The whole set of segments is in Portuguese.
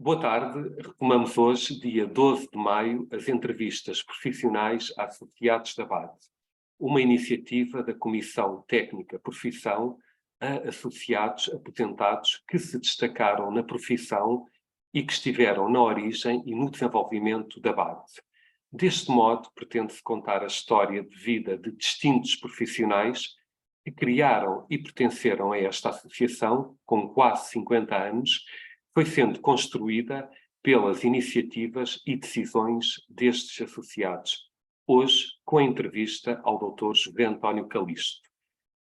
Boa tarde. Retomamos hoje, dia 12 de maio, as entrevistas profissionais a associados da BAD, uma iniciativa da Comissão Técnica Profissão a associados aposentados que se destacaram na profissão e que estiveram na origem e no desenvolvimento da BAD. Deste modo, pretende-se contar a história de vida de distintos profissionais que criaram e pertenceram a esta associação, com quase 50 anos, foi sendo construída pelas iniciativas e decisões destes associados, hoje com a entrevista ao Dr. José António Calixto.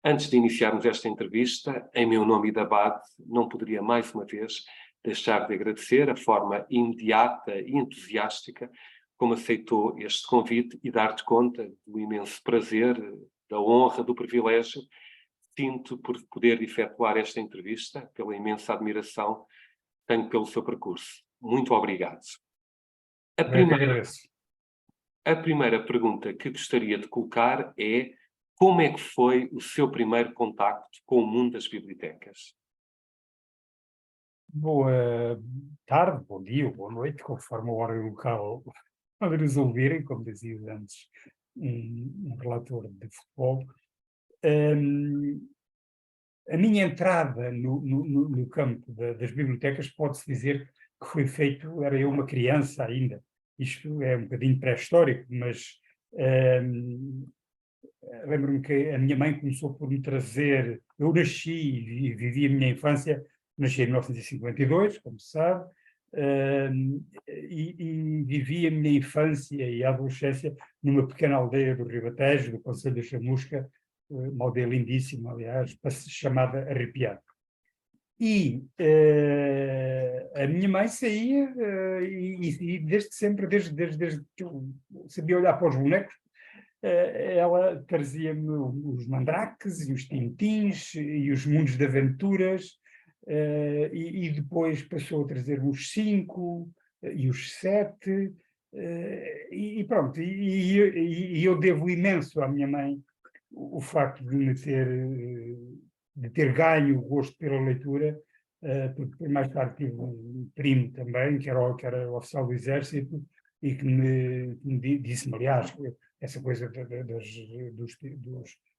Antes de iniciarmos esta entrevista, em meu nome e da BAD, não poderia mais uma vez deixar de agradecer a forma imediata e entusiástica como aceitou este convite e dar-te conta do imenso prazer, da honra, do privilégio que sinto por poder efetuar esta entrevista, pela imensa admiração que tenho pelo seu percurso. Muito obrigado. A primeira pergunta que gostaria de colocar é: como é que foi o seu primeiro contacto com o mundo das bibliotecas? Boa tarde, bom dia ou boa noite, conforme a hora e o local onde nos ouvirem, como dizia antes um relator de futebol. A minha entrada no campo das bibliotecas pode-se dizer que foi feito, era eu uma criança ainda. Isto é um bocadinho pré-histórico, mas lembro-me que a minha mãe começou por me trazer. Eu nasci e vivi a minha infância, nasci em 1952, como se sabe, e vivi a minha infância e a adolescência numa pequena aldeia do Ribatejo, do concelho de Chamusca, uma aldeia lindíssima, aliás, chamada Arrepiado. E a minha mãe saía, e desde sempre, desde que eu sabia olhar para os bonecos, ela trazia-me os mandrakes e os tintins e os mundos de aventuras, e depois passou a trazer-me os 5 e os 7, e pronto, e eu devo imenso à minha mãe o facto de ter ganho o gosto pela leitura, porque mais tarde tive um primo também, que era oficial do Exército, e que me disse-me, aliás, essa coisa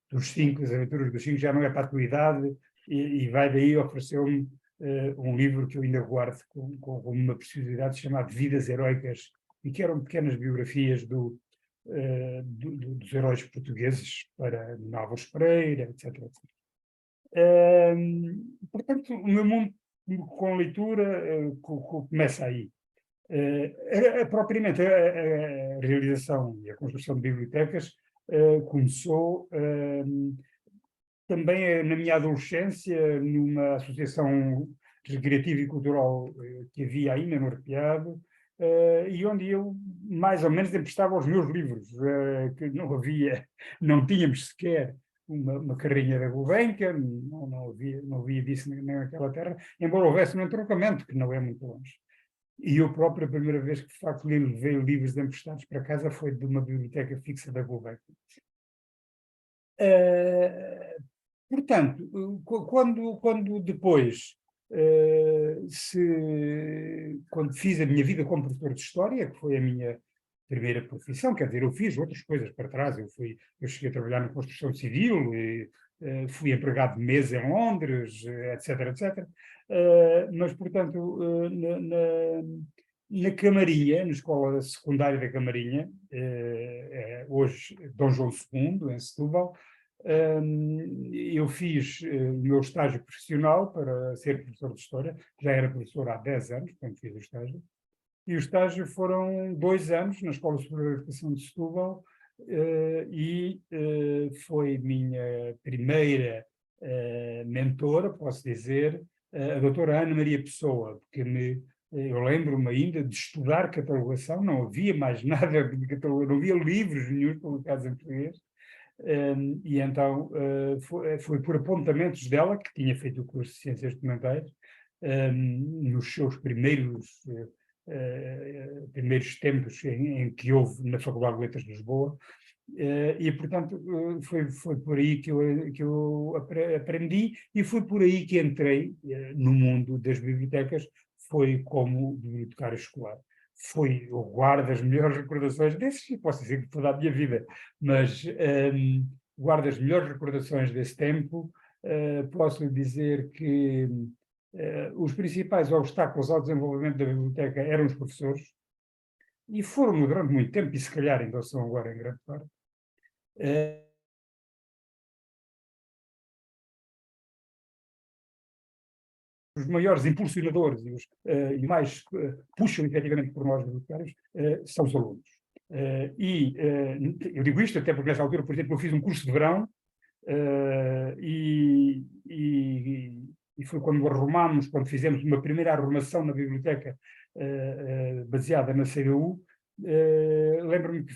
dos 5, das aventuras dos 5, já não é para a tua idade, e vai daí ofereceu-me um livro que eu ainda guardo com uma preciosidade, chamado Vidas Heroicas, e que eram pequenas biografias dos heróis portugueses, para Álvares Pereira, etc. Portanto, o meu mundo com leitura começa aí. Propriamente a realização e a construção de bibliotecas começou também na minha adolescência, numa associação recreativa e cultural que havia ainda no Arrepiado, e onde eu mais ou menos emprestava os meus livros, que não tínhamos sequer uma carrinha da Gulbenkian, não havia disso nem naquela terra, embora houvesse um entroncamento, que não é muito longe. E eu próprio, a primeira vez que de facto levei livros emprestados para casa foi de uma biblioteca fixa da Gulbenkian. Portanto, quando depois, quando fiz a minha vida como professor de História, que foi a minha primeira profissão, quer dizer, eu fiz outras coisas para trás, eu cheguei a trabalhar na construção civil, e, fui empregado de mesa em Londres, etc, etc. Mas, portanto, na Camarinha, na escola secundária da Camarinha, hoje Dom João II, em Setúbal, eu fiz o meu estágio profissional para ser professor de História, já era professor há 10 anos, quando fiz o estágio, e o estágio foram 2 anos na Escola Superior de Educação de Setúbal, e foi minha primeira mentora, posso dizer, a doutora Ana Maria Pessoa, porque eu lembro-me ainda de estudar catalogação, não havia mais nada de catalogação, não havia livros nenhum publicados em português, e então foi por apontamentos dela, que tinha feito o curso de Ciências Documentais, nos seus primeiros tempos em que houve na Faculdade de Letras de Lisboa, e portanto foi por aí que eu aprendi, e foi por aí que entrei no mundo das bibliotecas. foi como bibliotecário escolar. Eu guardo as melhores recordações desses, posso dizer que toda a minha vida, mas guardo as melhores recordações desse tempo. Posso lhe dizer que os principais obstáculos ao desenvolvimento da biblioteca eram os professores, e foram durante muito tempo, e se calhar ainda são agora em grande parte. Os maiores impulsionadores e mais puxam efetivamente por nós bibliotecários são os alunos. Eu digo isto até porque nessa altura, por exemplo, eu fiz um curso de verão e foi quando fizemos uma primeira arrumação na biblioteca baseada na CDU. Lembro-me que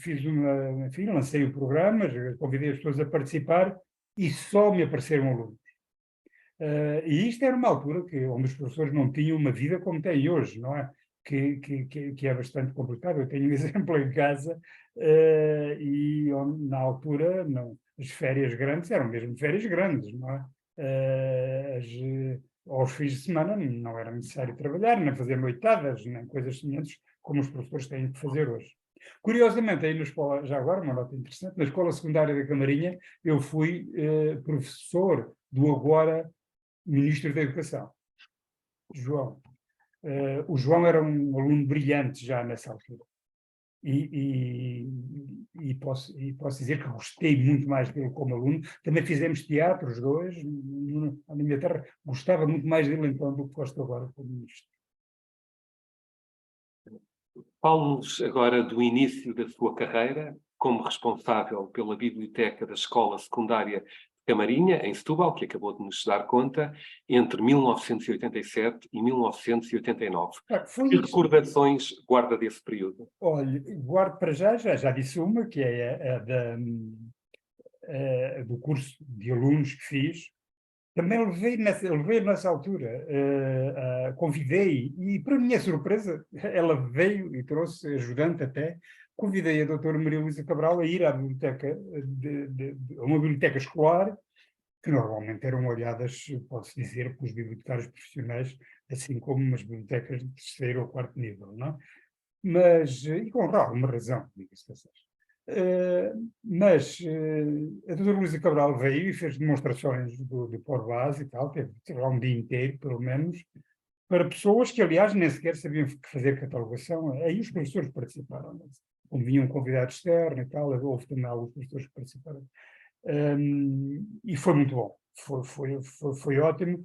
enfim, lancei o programa, convidei as pessoas a participar e só me apareceram alunos. E isto era uma altura onde os professores não tinham uma vida como têm hoje, não é? Que é bastante complicado. Eu tenho um exemplo em casa e onde, na altura, não, as férias grandes eram mesmo férias grandes, não é? Aos fins de semana não era necessário trabalhar, nem fazer noitadas, nem coisas semelhantes como os professores têm que fazer hoje. Curiosamente, aí na escola, já agora, uma nota interessante, na escola secundária da Camarinha, eu fui professor do agora Ministro da Educação, João. O João era um aluno brilhante já nessa altura. E posso dizer que gostei muito mais dele como aluno. Também fizemos teatro, os dois, na minha terra. Gostava muito mais dele, então, do que gosto agora como ministro. Fale-nos agora do início da sua carreira como responsável pela biblioteca da Escola Secundária de Camarinha, em Setúbal, que acabou de nos dar conta, entre 1987 e 1989. Que recordações guarda desse período? Olha, guardo para já disse uma, que é do curso de alunos que fiz. Também levei nessa altura, convidei, e para minha surpresa, ela veio e trouxe ajudante até, convidei a doutora Maria Luísa Cabral a ir à biblioteca, a uma biblioteca escolar, que normalmente eram olhadas, pode-se dizer, pelos bibliotecários profissionais, assim como umas bibliotecas de terceiro ou quarto nível, não é? Mas, e com alguma razão, diga-se passagem. A doutora Luísa Cabral veio e fez demonstrações do Por Base e tal, teve lá um dia inteiro, pelo menos, para pessoas que, aliás, nem sequer sabiam fazer catalogação. Aí os professores participaram, como vinham convidados externos e tal, houve também alguns professores que participaram. E foi muito bom, foi ótimo.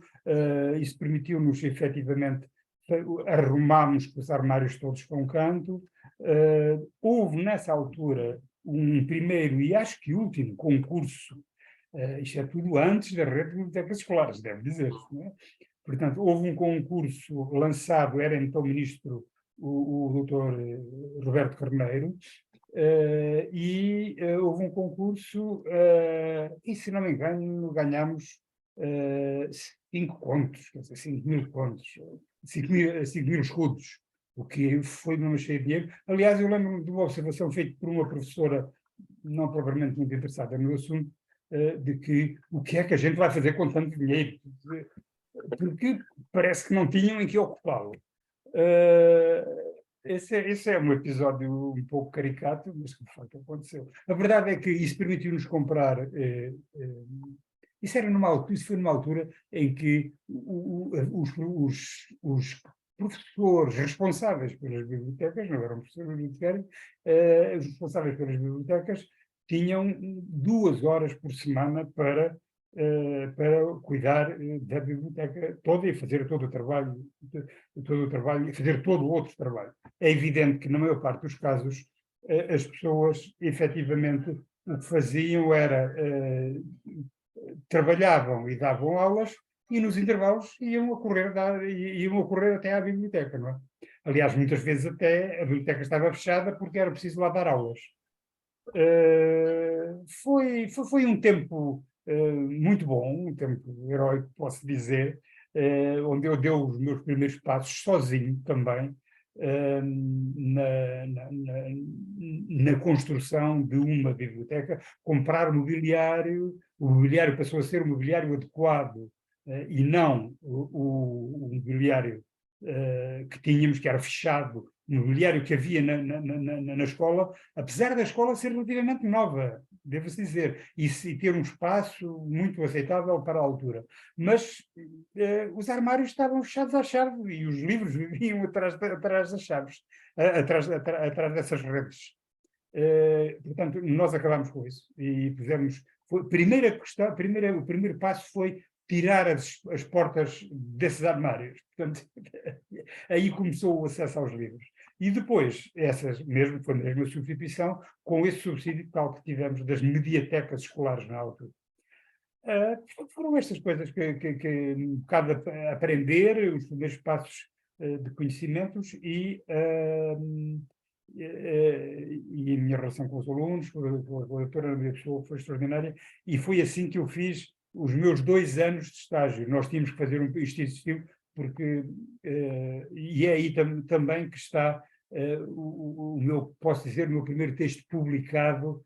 Isso permitiu-nos, efetivamente, arrumarmos os armários todos para um canto. Houve, nessa altura, um primeiro e acho que último concurso, isto é tudo antes da rede de bibliotecas escolares, deve dizer-se, não é? Portanto, houve um concurso lançado, era então ministro o doutor Roberto Carneiro, houve um concurso e, se não me engano, ganhámos 5 contos, quer dizer, 5.000 contos, 5.000 escudos, o que foi mesmo cheio de dinheiro. Aliás, eu lembro-me de uma observação feita por uma professora, não propriamente muito interessada no assunto, de que o que é que a gente vai fazer com tanto dinheiro? Porque parece que não tinham em que ocupá-lo. Esse é um episódio um pouco caricato, mas que de facto aconteceu. A verdade é que isso permitiu-nos comprar. Isso foi numa altura em que os professores responsáveis pelas bibliotecas, não eram professores bibliotecários, os responsáveis pelas bibliotecas tinham 2 horas por semana para cuidar da biblioteca toda e fazer todo o trabalho e fazer todo o outro trabalho. É evidente que, na maior parte dos casos, as pessoas, efetivamente, o que faziam era trabalhavam e davam aulas e, nos intervalos, iam a correr até à biblioteca, não é? Aliás, muitas vezes até a biblioteca estava fechada porque era preciso lá dar aulas. Foi um tempo muito bom, um tempo heróico, posso dizer, onde eu dei os meus primeiros passos sozinho também, na construção de uma biblioteca, comprar mobiliário, o mobiliário passou a ser o mobiliário adequado e não o mobiliário que tínhamos, que era fechado, o mobiliário que havia na escola, apesar da escola ser relativamente nova, devo-se dizer, e ter um espaço muito aceitável para a altura. Mas os armários estavam fechados à chave e os livros viviam atrás das chaves, atrás dessas redes. Portanto, nós acabámos com isso e fizemos. O primeiro passo foi tirar as portas desses armários. Portanto, aí começou o acesso aos livros. E depois, foi mesmo a substituição com esse subsídio tal que tivemos das mediatecas escolares na altura. Foram estas coisas que um bocado aprender, os primeiros passos de conhecimentos e a minha relação com os alunos, com a doutora, a minha pessoa foi extraordinária, e foi assim que eu fiz os meus 2 anos de estágio. Nós tínhamos que fazer isto existiu, porque, e é aí também que está posso dizer, o meu primeiro texto publicado,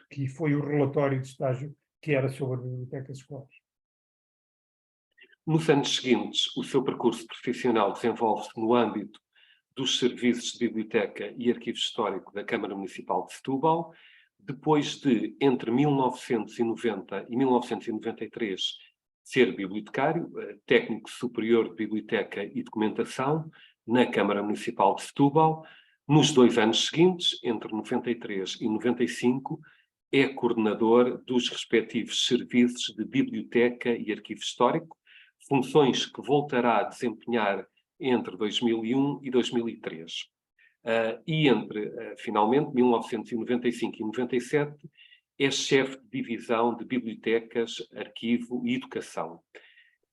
que foi o relatório de estágio, que era sobre bibliotecas escolares. Nos anos seguintes, o seu percurso profissional desenvolve-se no âmbito dos serviços de biblioteca e arquivo histórico da Câmara Municipal de Setúbal, depois de, entre 1990 e 1993, ser bibliotecário, técnico superior de biblioteca e documentação na Câmara Municipal de Setúbal. Nos 2 anos seguintes, entre 93 e 95, é coordenador dos respectivos serviços de biblioteca e arquivo histórico, funções que voltará a desempenhar entre 2001 e 2003. Finalmente, 1995 e 97, é chefe de divisão de bibliotecas, arquivo e educação.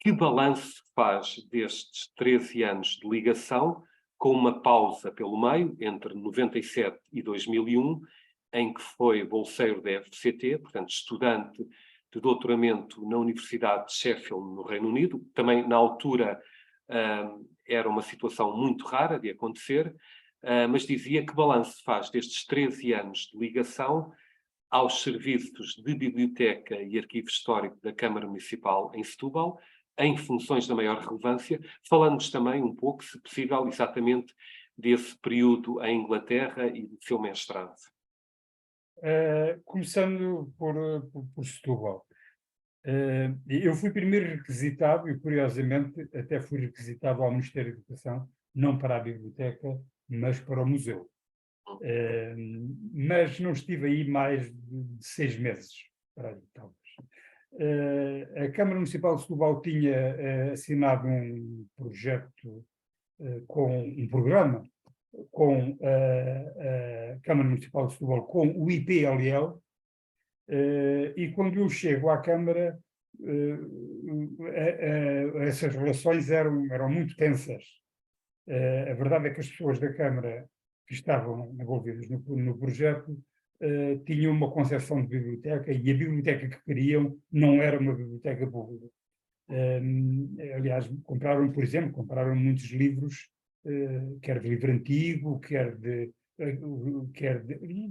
Que balanço faz destes 13 anos de ligação, com uma pausa pelo meio, entre 97 e 2001, em que foi bolseiro da FCT, portanto, estudante de doutoramento na Universidade de Sheffield, no Reino Unido. Também, na altura, era uma situação muito rara de acontecer, mas dizia que balanço faz destes 13 anos de ligação aos serviços de biblioteca e arquivo histórico da Câmara Municipal em Setúbal, em funções da maior relevância, falando-nos também um pouco, se possível, exatamente desse período em Inglaterra e do seu mestrado. Começando por Setúbal. Eu fui primeiro requisitado, e curiosamente até fui requisitado ao Ministério da Educação, não para a biblioteca, mas para o museu. Mas não estive aí mais de 6 meses, para aí, talvez. A Câmara Municipal de Setúbal tinha assinado um projeto, com um programa, com a Câmara Municipal de Setúbal, com o IPLL, e quando eu chego à Câmara, essas relações eram muito tensas. A verdade é que as pessoas da Câmara que estavam envolvidas no projeto tinham uma concepção de biblioteca, e a biblioteca que queriam não era uma biblioteca pública. Aliás, compraram muitos livros, quer de livro antigo, quer de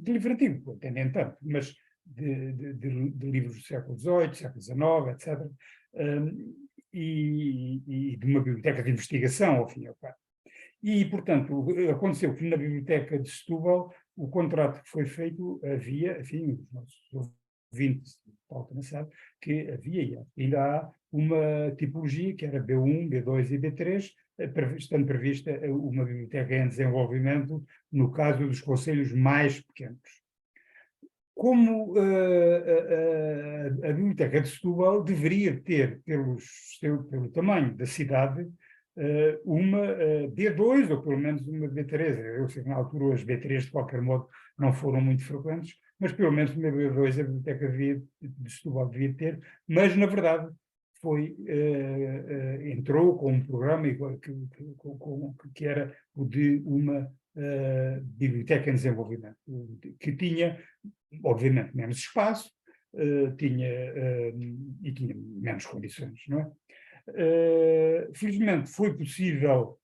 livro antigo, até nem tanto, mas de livros do século XVIII, século XIX, etc. E de uma biblioteca de investigação, ao fim e ao cabo. E, portanto, aconteceu que na Biblioteca de Setúbal, o contrato que foi feito, havia, enfim, os nossos ouvintes, Paulo também sabe, que havia e ainda há uma tipologia que era B1, B2 e B3, estando prevista uma biblioteca em desenvolvimento no caso dos concelhos mais pequenos. Como a Biblioteca de Setúbal deveria ter, pelo tamanho da cidade, uma B2 ou pelo menos uma B3. Eu sei que na altura as B3 de qualquer modo não foram muito frequentes, mas pelo menos uma B2 a Biblioteca de Setúbal devia ter, mas na verdade entrou com um programa que era o de uma biblioteca em desenvolvimento, que tinha obviamente menos espaço, e tinha menos condições, não é? Felizmente foi possível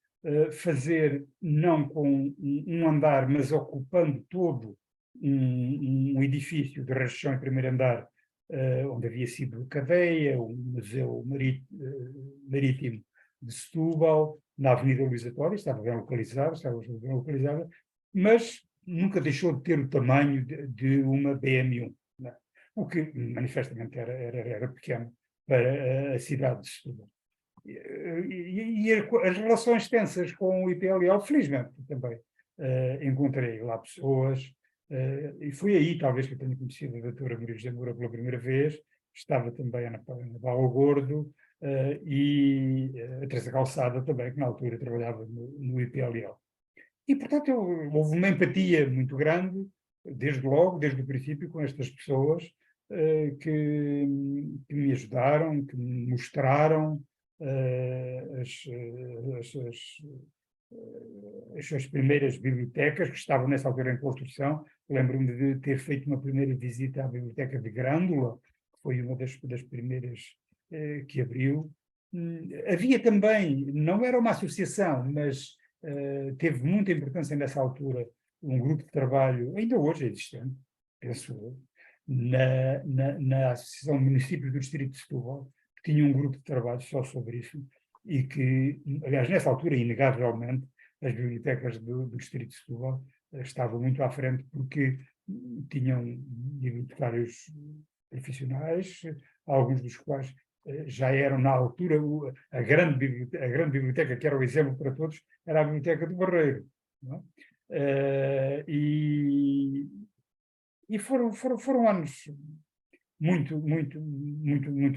fazer, não com um andar, mas ocupando todo um edifício de rachão em primeiro andar, onde havia sido cadeia, o Museu Marítimo de Setúbal, na Avenida Luís Atório, estava bem localizada, mas nunca deixou de ter o tamanho de uma BM1, né? O que manifestamente era pequeno para a cidade de Setúbal. As relações tensas com o IPLL, felizmente também encontrei lá pessoas, e foi aí talvez que eu tenha conhecido a doutora Maria José Moura pela primeira vez. Estava também a Ana Paula Gordo e a Teresa Calçada também, que na altura trabalhava no IPLL. E, portanto, houve uma empatia muito grande, desde logo, desde o princípio, com estas pessoas que me ajudaram, que me mostraram as suas primeiras bibliotecas, que estavam nessa altura em construção. Lembro-me de ter feito uma primeira visita à biblioteca de Grândola, que foi uma das primeiras que abriu. Havia também, não era uma associação, mas teve muita importância nessa altura, um grupo de trabalho, ainda hoje é existente, penso eu, na Associação de Municípios do Distrito de Setúbal, que tinha um grupo de trabalho só sobre isso, e que, aliás, nessa altura, inegavelmente, as bibliotecas do Distrito de Setúbal estavam muito à frente, porque tinham bibliotecários profissionais, alguns dos quais já eram, na altura, a grande biblioteca, que era o exemplo para todos, era a Biblioteca do Barreiro. Não é? E foram anos muito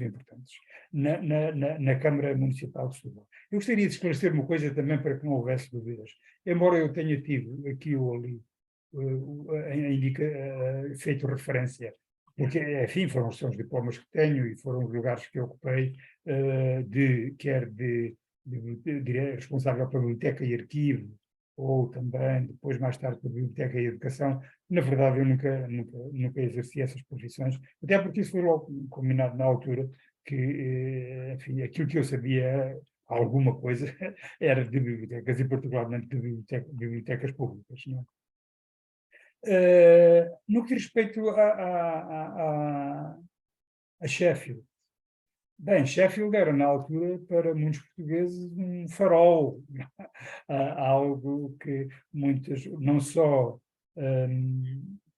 importantes na Câmara Municipal de Setúbal. Eu gostaria de esclarecer uma coisa também para que não houvesse dúvidas. Embora eu tenha tido aqui ou ali feito referência, porque, enfim, são os diplomas que tenho e foram os lugares que eu ocupei, quer de responsável pela biblioteca e arquivo, ou também, depois, mais tarde, pela biblioteca e educação. Na verdade, eu nunca exerci essas profissões, até porque isso foi logo combinado na altura, que, enfim, aquilo que eu sabia, alguma coisa, era de bibliotecas, e particularmente de bibliotecas públicas, não é? No que diz respeito a Sheffield, bem, Sheffield era, na altura, para muitos portugueses, um farol, algo que muitas, não só,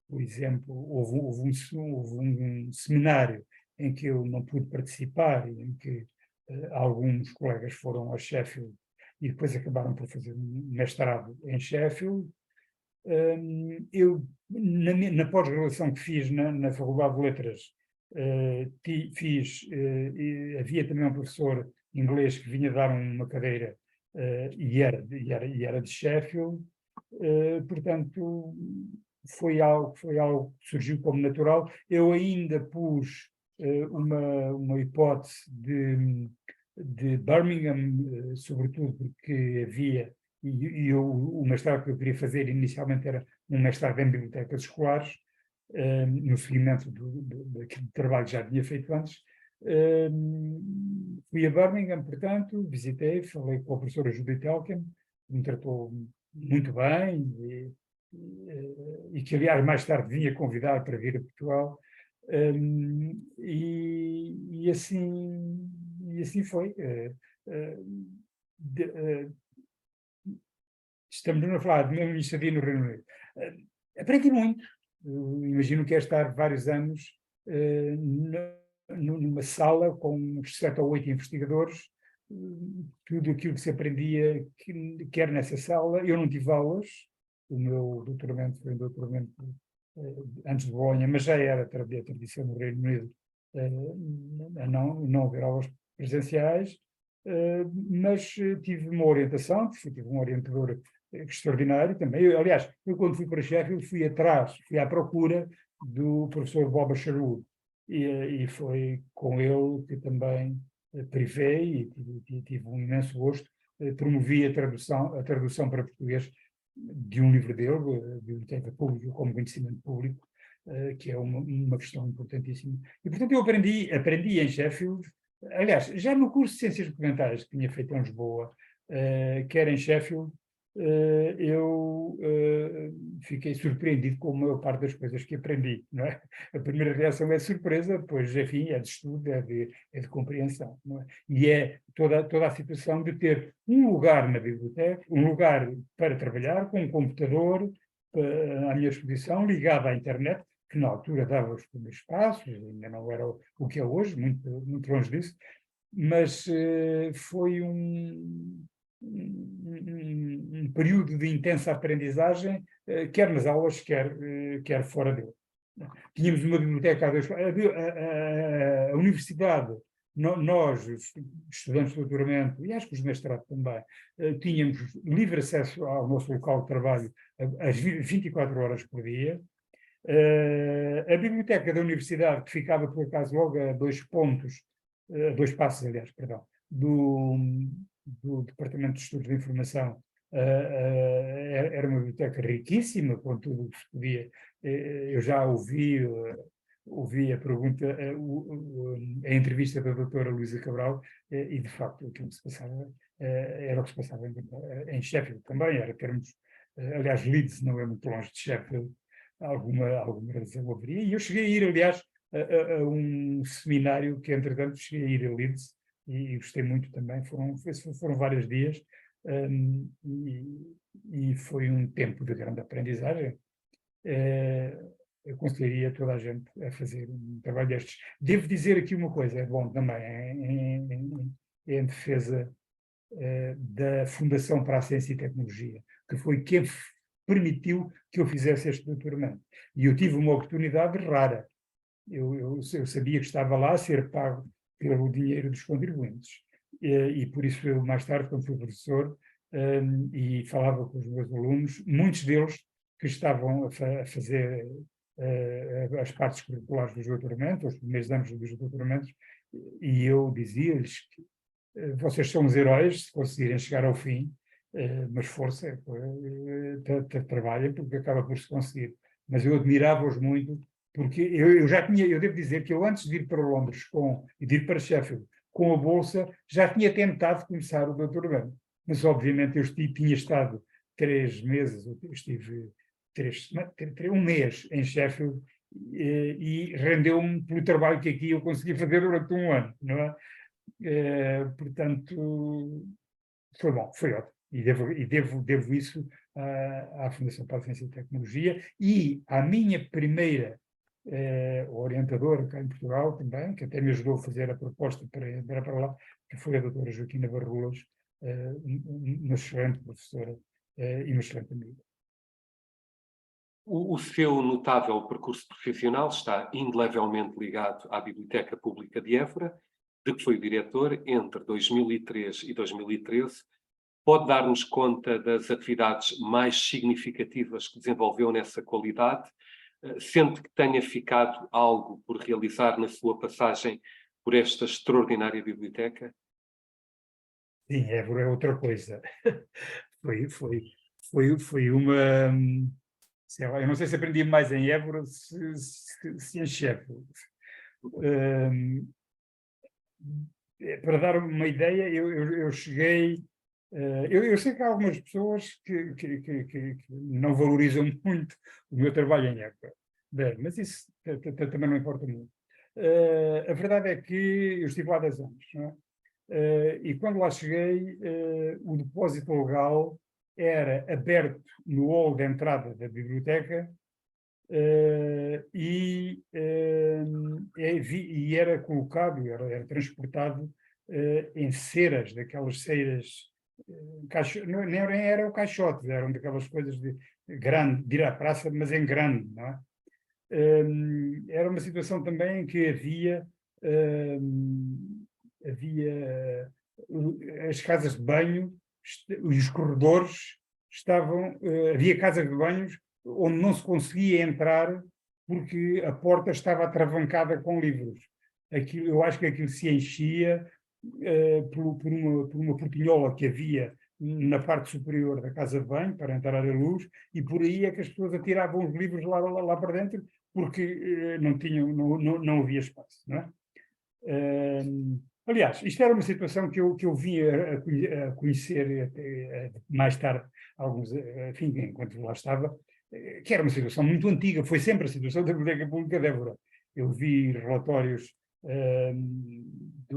por exemplo, houve um seminário em que eu não pude participar, em que alguns colegas foram a Sheffield e depois acabaram por fazer um mestrado em Sheffield. Eu, na pós-graduação que fiz na Faculdade de Letras, havia também um professor inglês que vinha dar uma cadeira e era de Sheffield. Portanto, foi algo que surgiu como natural. Eu ainda pus uma hipótese de Birmingham, sobretudo porque havia, o mestrado que eu queria fazer inicialmente era um mestrado em bibliotecas escolares, no seguimento daquele trabalho que já tinha feito antes. Fui a Birmingham, portanto, visitei, falei com a professora Judith Elkin, que me tratou muito bem e que, aliás, mais tarde vinha convidar para vir a Portugal. E assim foi. Estamos a falar de uma estadia no Reino Unido. Aprendi muito. Imagino que é estar vários anos numa sala com 7 ou 8 investigadores, tudo aquilo que se aprendia, quer nessa sala. Eu não tive aulas, o meu doutoramento foi um doutoramento antes de Bolonha, mas já era a tradição no Reino Unido a não haver aulas presenciais, mas tive uma orientação, tive um orientador extraordinário também. Aliás, eu quando fui para Sheffield fui à procura do professor Bob Sherwood, e foi com ele que também privei e tive um imenso gosto. Promovi a tradução para português de um livro dele, Biblioteca Pública como Conhecimento Público, que é uma questão importantíssima. E, portanto, eu aprendi em Sheffield. Aliás, já no curso de Ciências Documentais que tinha feito em Lisboa, quer em Sheffield, eu fiquei surpreendido com a maior parte das coisas que aprendi, não é? A primeira reação é surpresa, depois, enfim, é de estudo, é de compreensão, não é? E é toda a situação de ter um lugar na biblioteca, um lugar para trabalhar, com um computador à minha disposição, ligado à internet, que na altura dava os primeiros passos, ainda não era o que é hoje, muito, muito longe disso, mas foi um período de intensa aprendizagem, quer nas aulas, quer fora dele. Tínhamos uma biblioteca a universidade, nós, os estudantes de doutoramento, e acho que os mestrados também, tínhamos livre acesso ao nosso local de trabalho às 24 horas por dia. A biblioteca da universidade, que ficava, por acaso, logo a 2 passos, aliás, perdão, do Departamento de Estudos de Informação, era uma biblioteca riquíssima, com tudo o que se podia. Eu já ouvi a pergunta, a entrevista da doutora Luísa Cabral, e de facto aquilo que se passava era o que se passava em Sheffield também, era termos, aliás, Leeds não é muito longe de Sheffield, alguma razão haveria, e eu cheguei a ir, aliás, a um seminário que, entretanto, cheguei a ir a Leeds, e gostei muito também, foram vários dias, e foi um tempo de grande aprendizagem. Eu aconselharia toda a gente a fazer um trabalho destes. Devo dizer aqui uma coisa, é bom também, em defesa da Fundação para a Ciência e Tecnologia, que foi quem permitiu que eu fizesse este doutoramento. E eu tive uma oportunidade rara. Eu sabia que estava lá a ser pago pelo dinheiro dos contribuintes. E por isso eu, mais tarde, quando fui professor, e falava com os meus alunos, muitos deles que estavam a fazer as partes curriculares dos doutoramentos, os primeiros anos dos doutoramentos, e eu dizia-lhes que vocês são os heróis se conseguirem chegar ao fim, mas força, trabalhem, porque acaba por se conseguir. Mas eu admirava-os muito, porque eu devo dizer que eu, antes de ir para Londres e de ir para Sheffield com a bolsa, já tinha tentado começar o doutoramento. Mas, obviamente, eu tinha estado 3 meses, eu estive 1 mês em Sheffield, e rendeu-me pelo trabalho que aqui eu consegui fazer durante 1 ano, não é? Portanto, foi bom, foi ótimo. E devo isso à Fundação para a Ciência e Tecnologia e à minha primeira orientadora cá em Portugal também, que até me ajudou a fazer a proposta para lá, que foi a doutora Joaquina Barrulas, uma excelente professora e uma excelente amiga. O seu notável percurso profissional está indelevelmente ligado à Biblioteca Pública de Évora, de que foi o diretor entre 2003 e 2013. Pode dar-nos conta das atividades mais significativas que desenvolveu nessa qualidade? Sente que tenha ficado algo por realizar na sua passagem por esta extraordinária biblioteca? Sim, Évora é outra coisa. Foi uma... Sei lá, eu não sei se aprendi mais em Évora se em Sheffield. Para dar uma ideia, eu cheguei... eu sei que há algumas pessoas que não valorizam muito o meu trabalho em Évora. Bem, mas isso também não importa muito. A verdade é que eu estive lá 10 anos, não é? E quando lá cheguei, o depósito legal era aberto no hall de entrada da biblioteca, e era colocado, era transportado em ceras, daquelas ceras, não eram caixotes, eram daquelas coisas de grande, de ir à praça, mas em grande, não é? Era uma situação também em que havia as casas de banho e os corredores havia casas de banhos onde não se conseguia entrar porque a porta estava atravancada com livros. Eu acho que aquilo se enchia por uma portinhola que havia na parte superior da casa de banho para entrar a luz, e por aí é que as pessoas atiravam os livros lá para dentro, porque não havia espaço, não é? Aliás, isto era uma situação que eu vim a conhecer até, mais tarde, alguns, enfim, enquanto lá estava, que era uma situação muito antiga, foi sempre a situação da Biblioteca Pública de Évora. Eu vi relatórios de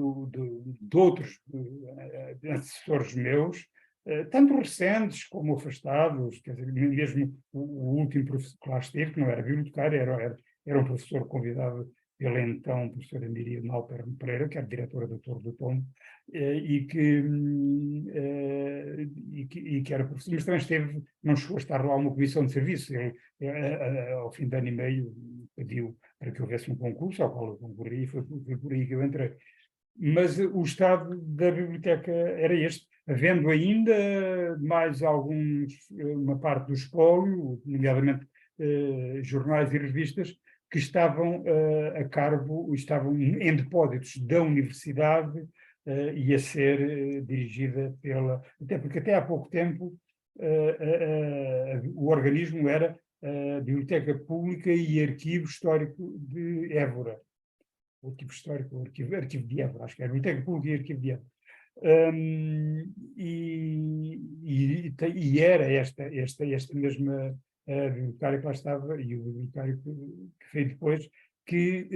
outros assessores meus, tanto recentes como afastados, quer dizer, mesmo o último professor que lá esteve, que não era bibliotecário, era um professor convidado pela então professora Miriam Malperno Pereira, que era diretora do Torre do Tombo, e que era professor, mas também esteve, não chegou a estar lá uma comissão de serviço. Ele, ao fim de ano e meio, pediu para que houvesse um concurso, ao qual eu concorri, e foi por aí que eu entrei. Mas o estado da biblioteca era este, havendo ainda mais uma parte do espólio, nomeadamente jornais e revistas, que estavam a cargo, estavam em depósitos da universidade e a ser dirigida até porque até há pouco tempo o organismo era a Biblioteca Pública e Arquivo Histórico de Évora. O arquivo histórico, o arquivo de Évora, acho que era a Biblioteca Pública e Arquivo de Évora. E era esta mesma bibliotecária que lá estava e o bibliotecário que veio depois, que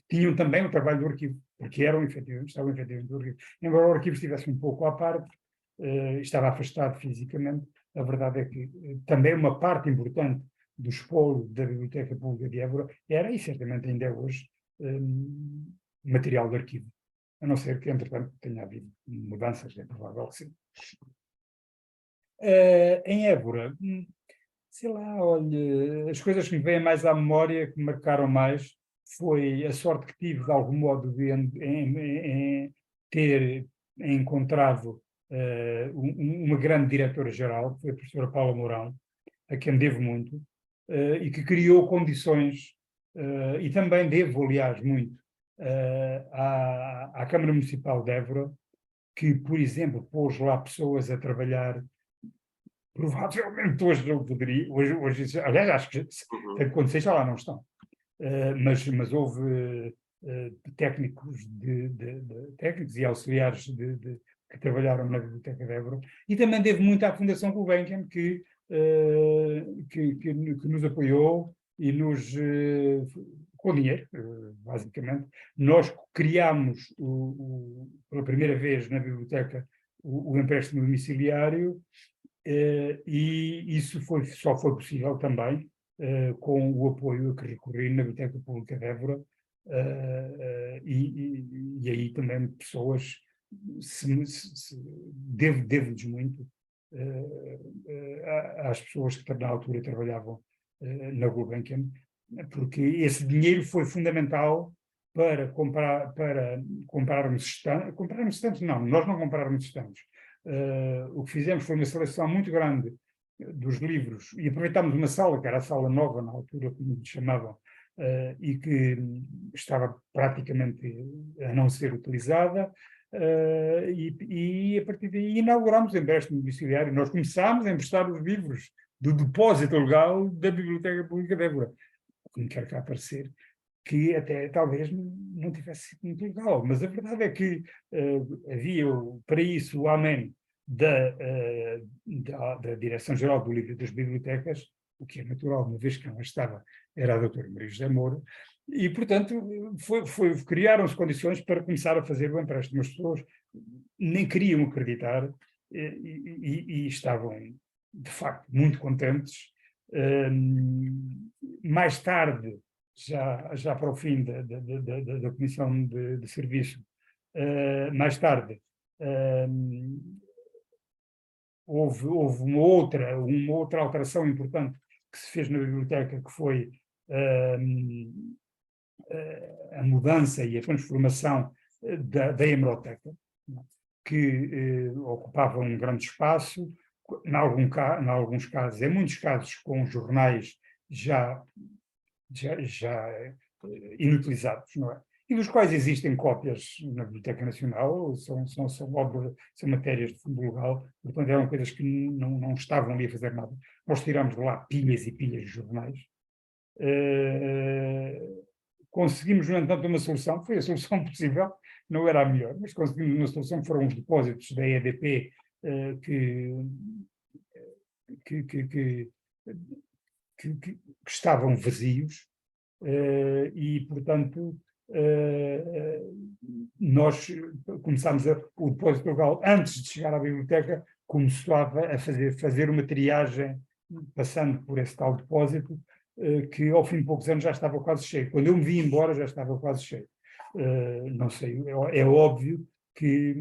tinham também o trabalho do arquivo, porque estavam efetivamente do arquivo. Embora o arquivo estivesse um pouco à parte, estava afastado fisicamente, a verdade é que também uma parte importante do espólio da Biblioteca Pública de Évora era, e certamente ainda é hoje, material de arquivo. A não ser que, entretanto, tenha havido mudanças, é provável que sim. Em Évora, sei lá, olha, as coisas que me vêm mais à memória, que me marcaram mais, foi a sorte que tive, de algum modo, em ter encontrado uma grande diretora-geral, que foi a professora Paula Mourão, a quem devo muito, e que criou condições, e também devo, aliás, muito, à Câmara Municipal de Évora, que, por exemplo, pôs lá pessoas a trabalhar, provavelmente hoje não poderia, aliás, acho que tanto quanto sei, já lá não estão, mas houve técnicos, técnicos e auxiliares que trabalharam na Biblioteca de Évora, e também devo muito à Fundação Gulbenkian, que nos apoiou e nos, com dinheiro, basicamente. Nós criámos, pela primeira vez na biblioteca, o empréstimo domiciliário, e isso só foi possível também com o apoio a que recorri na Biblioteca Pública de Évora, e aí também pessoas, devo-lhes muito, às pessoas que na altura trabalhavam na Gulbenkian, porque esse dinheiro foi fundamental para comprarmos estantes, não, nós não comprarmos estantes. O que fizemos foi uma seleção muito grande dos livros e aproveitámos uma sala, que era a sala nova na altura, como lhe chamavam, e que estava praticamente a não ser utilizada, e a partir daí inauguramos o empréstimo domiciliário. Nós começámos a emprestar os livros do depósito legal da Biblioteca Pública de Évora, como quer cá parecer, que até talvez não tivesse sido muito legal, mas a verdade é que havia para isso o amém da Direção-Geral do Livro e das Bibliotecas, o que é natural, uma vez que ela estava, era a doutora Maria José Moura, e, portanto, criaram-se condições para começar a fazer o empréstimo. As pessoas nem queriam acreditar e estavam, de facto, muito contentes. Mais tarde, já para o fim da comissão de serviço, mais tarde, houve uma outra alteração importante que se fez na biblioteca, que foi a mudança e a transformação da hemeroteca, que ocupava um grande espaço, em alguns casos, em muitos casos, com jornais já inutilizados, não é? E dos quais existem cópias na Biblioteca Nacional, são matérias de fundo legal, portanto eram coisas que não estavam ali a fazer nada. Nós tiramos de lá pilhas e pilhas de jornais, Conseguimos, no entanto, uma solução, que foi a solução possível, não era a melhor, mas conseguimos uma solução que foram os depósitos da EDP que, que, que, que estavam vazios e, portanto, nós começámos o depósito local, antes de chegar à biblioteca, começava a fazer uma triagem, passando por esse tal depósito, que ao fim de poucos anos já estava quase cheio. Quando eu me vi embora, já estava quase cheio. Não sei, é óbvio que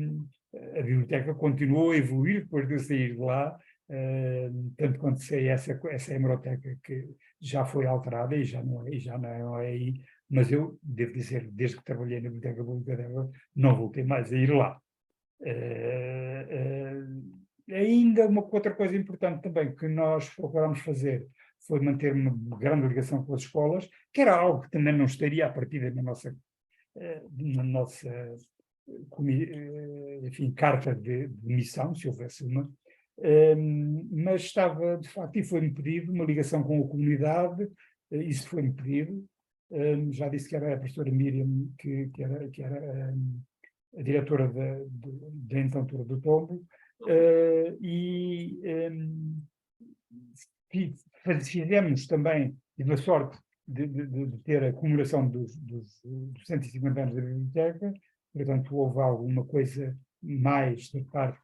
a biblioteca continuou a evoluir depois de eu sair de lá, tanto quanto sei, essa hemeroteca que já foi alterada e já não é aí, mas eu devo dizer, desde que trabalhei na Biblioteca Pública de Évora, não voltei mais a ir lá. Ainda uma outra coisa importante também que nós procuramos fazer foi manter uma grande ligação com as escolas, que era algo que também não estaria à partida na nossa enfim, carta de missão, se houvesse uma, mas estava, de facto, e foi-me pedido uma ligação com a comunidade, isso foi-me pedido, já disse que era a professora Miriam, que era a diretora da então altura do Tombo, e fizemos também, tive a sorte de ter a comemoração dos 150 anos da biblioteca, portanto houve alguma coisa mais da parte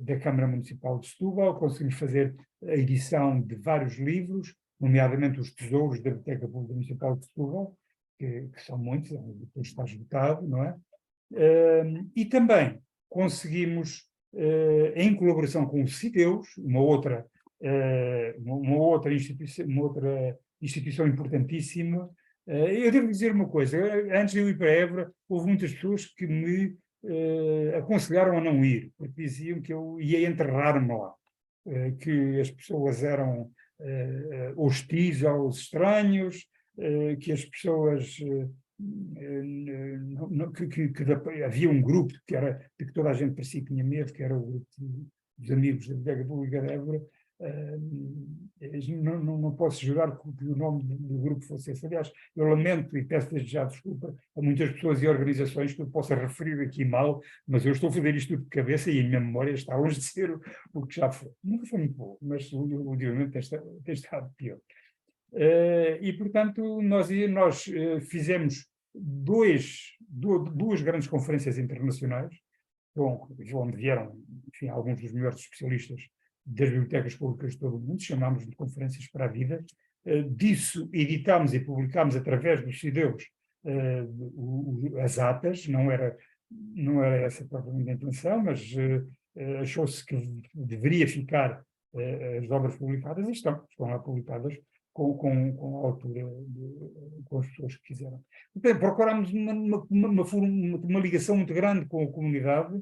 da Câmara Municipal de Setúbal, conseguimos fazer a edição de vários livros, nomeadamente os tesouros da Biblioteca Pública Municipal de Setúbal, que são muitos, depois está esgotado, não é? E também conseguimos, em colaboração com o CITEUS, uma outra instituição importantíssima. Eu devo dizer uma coisa, antes de eu ir para Évora, houve muitas pessoas que me aconselharam a não ir, porque diziam que eu ia enterrar-me lá, que as pessoas eram hostis aos estranhos, que as pessoas... havia um grupo de que toda a gente parecia que tinha medo, que era o grupo dos amigos da Biblioteca Pública de Évora. Não posso jurar que o nome do grupo fosse esse. Aliás, eu lamento e peço desde já desculpa a muitas pessoas e organizações que eu possa referir aqui mal, mas eu estou a fazer isto tudo de cabeça e a minha memória está longe de ser o que já foi. Nunca foi muito bom, mas ultimamente tem estado pior. E, portanto, nós fizemos duas grandes conferências internacionais, onde vieram, enfim, alguns dos melhores especialistas das bibliotecas públicas de todo o mundo, chamámos de Conferências para a Vida. Disso editámos e publicámos através dos CIDEUs as atas, não era essa propriamente a intenção, mas achou-se que deveria ficar as obras publicadas, e estão lá publicadas com a altura, com as pessoas que quiseram. Então, procurámos uma ligação muito grande com a comunidade.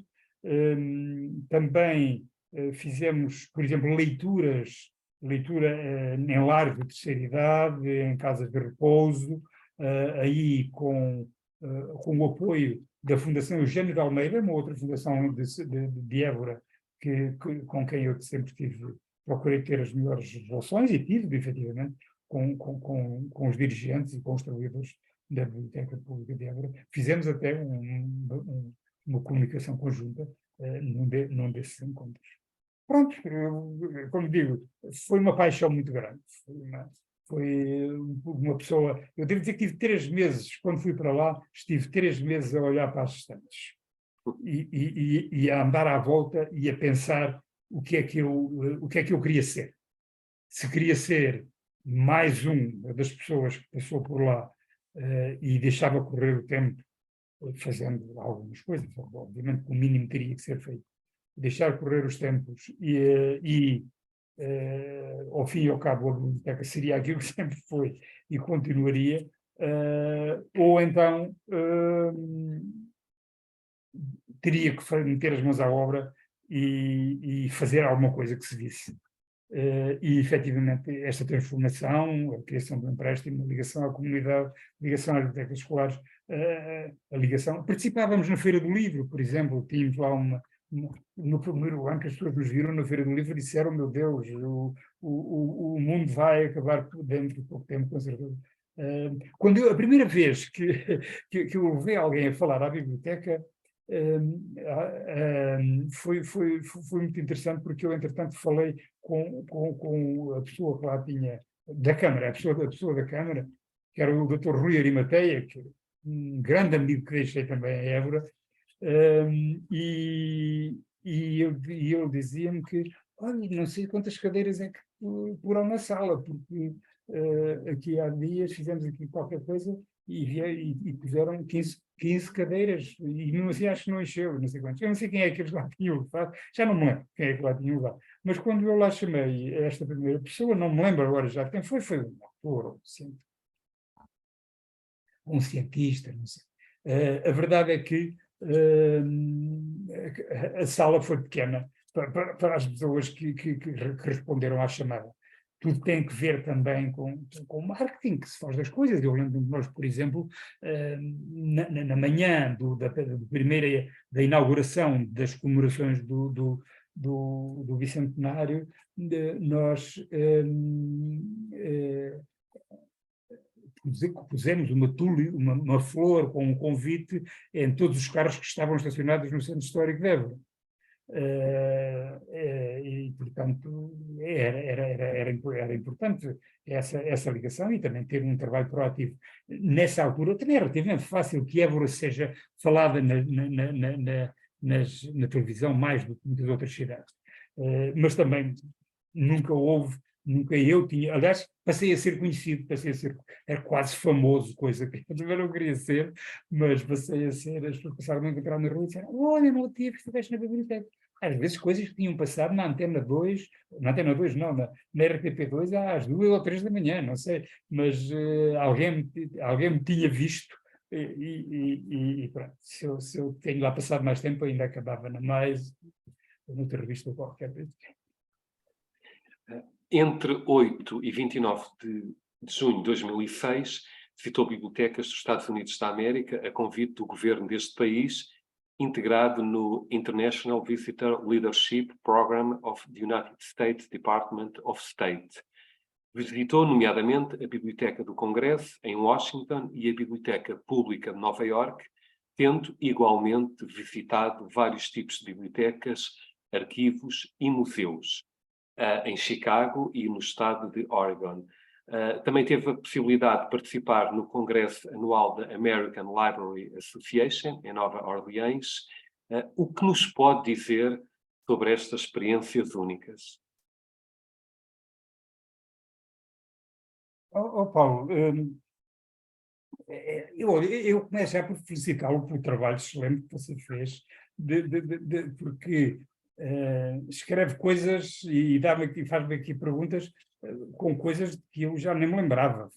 Também fizemos, por exemplo, leitura em lares de terceira idade, em casas de repouso, aí com o apoio da Fundação Eugênio de Almeida, uma outra fundação de Évora, com quem eu sempre procurei ter as melhores relações, e tive, efetivamente, com os dirigentes e com os trabalhadores da Biblioteca Pública de Évora. Fizemos até uma comunicação conjunta num desses encontros. Pronto, como digo, foi uma paixão muito grande. Foi uma pessoa... Eu devo dizer que tive 3 meses, quando fui para lá, estive 3 meses a olhar para as estantes e a andar à volta e a pensar o que é que eu queria ser. Se queria ser mais das pessoas que passou por lá e deixava correr o tempo fazendo algumas coisas, obviamente que o mínimo teria que ser feito, deixar correr os tempos e ao fim e ao cabo a biblioteca seria aquilo que sempre foi e continuaria, ou então teria que meter as mãos à obra e fazer alguma coisa que se visse. E, efetivamente, esta transformação, a criação do empréstimo, a ligação à comunidade, a ligação às bibliotecas escolares, a ligação... Participávamos na Feira do Livro, por exemplo, tínhamos lá no primeiro ano que as pessoas nos viram na Feira do Livro e disseram: meu Deus, o mundo vai acabar dentro de pouco tempo, com certeza. A primeira vez que eu ouvi alguém a falar à biblioteca, foi muito interessante, porque eu, entretanto, falei com a pessoa que lá tinha, da Câmara, a pessoa da Câmara, que era o Dr. Rui Arimateia, que um grande amigo que deixei também em Évora, e ele dizia-me que, olha, não sei quantas cadeiras é que porão na sala, porque aqui há dias fizemos aqui qualquer coisa e puseram 15 cadeiras, e mesmo assim acho que não encheu, não sei quantos. Eu não sei quem é que eles lá tinham levado, já não me lembro quem é que lá tinham levado. Mas quando eu lá chamei esta primeira pessoa, não me lembro agora já quem foi um autor, um cientista, não sei. A verdade é que a sala foi pequena para as pessoas que responderam à chamada. Tudo tem que ver também com o marketing, que se faz das coisas. Eu lembro de nós, por exemplo, na manhã da inauguração das comemorações do bicentenário, nós pusemos uma flor com um convite em todos os carros que estavam estacionados no Centro Histórico de Évora. E, portanto, era importante essa ligação, e também ter um trabalho proativo. Nessa altura, também é relativamente fácil que Évora seja falada na televisão mais do que muitas outras cidades. Mas também nunca eu tinha, aliás, passei a ser conhecido, era quase famoso, coisa que eu também não queria ser, mas passei a ser, as pessoas passaram a me encontrar na rua e disseram, olha, meu tio, que estiveste na biblioteca. Às vezes coisas que tinham passado na Antena 2 não, na RTP2 às 2 ou 3 da manhã, não sei, mas alguém me tinha visto, e pronto, se eu tenho lá passado mais tempo, ainda acabava na Mais, noutra revista qualquer. Entre 8 e 29 de junho de 2006, visitou bibliotecas dos Estados Unidos da América a convite do governo deste país, integrado no International Visitor Leadership Program of the United States Department of State. Visitou, nomeadamente, a Biblioteca do Congresso, em Washington, e a Biblioteca Pública de Nova Iorque, tendo igualmente visitado vários tipos de bibliotecas, arquivos e museus, em Chicago e no estado de Oregon. Também teve a possibilidade de participar no Congresso Anual da American Library Association, em Nova Orleans. O que nos pode dizer sobre estas experiências únicas? Paulo, eu começo já por felicitá-lo pelo trabalho excelente que você fez, porque escreve coisas e faz-me aqui perguntas com coisas que eu já nem me lembrava.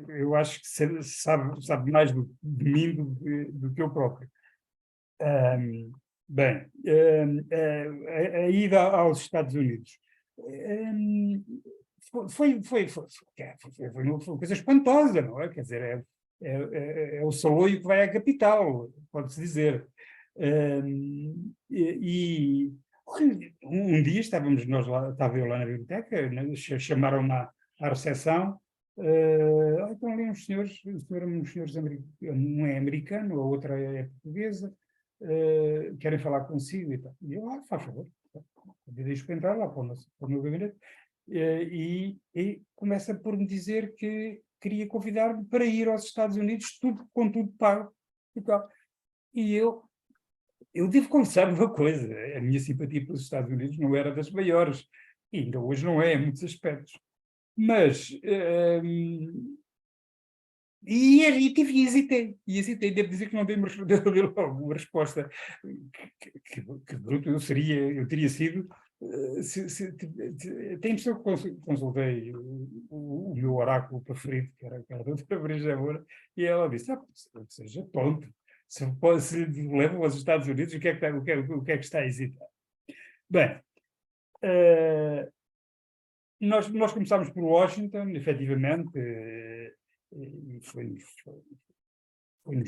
Eu acho que sabe mais de mim do que eu próprio. Bem, a ida aos Estados Unidos foi uma coisa espantosa, não é? Quer dizer, é o saloio que vai à capital, pode-se dizer. Um dia estava eu lá na biblioteca, né, chamaram-me à recepção. Estão ali uns senhores, um é americano, a outra é portuguesa, querem falar consigo e tal. E eu, faz favor, deixo para entrar lá para o meu gabinete. E começa por me dizer que queria convidar-me para ir aos Estados Unidos, com tudo pago e tal. E eu devo confessar uma coisa, a minha simpatia pelos Estados Unidos não era das maiores, e ainda hoje não é, em muitos aspectos. Mas hesitei, devo dizer que não dei logo uma resposta que bruto eu teria sido. Tem pessoa que consultei o meu oráculo preferido, que era a doutora Maria Moura, e ela disse, seja tonto, se levam aos Estados Unidos, o que é que está a hesitar? Bem, nós começámos por Washington, efetivamente, e foi-nos,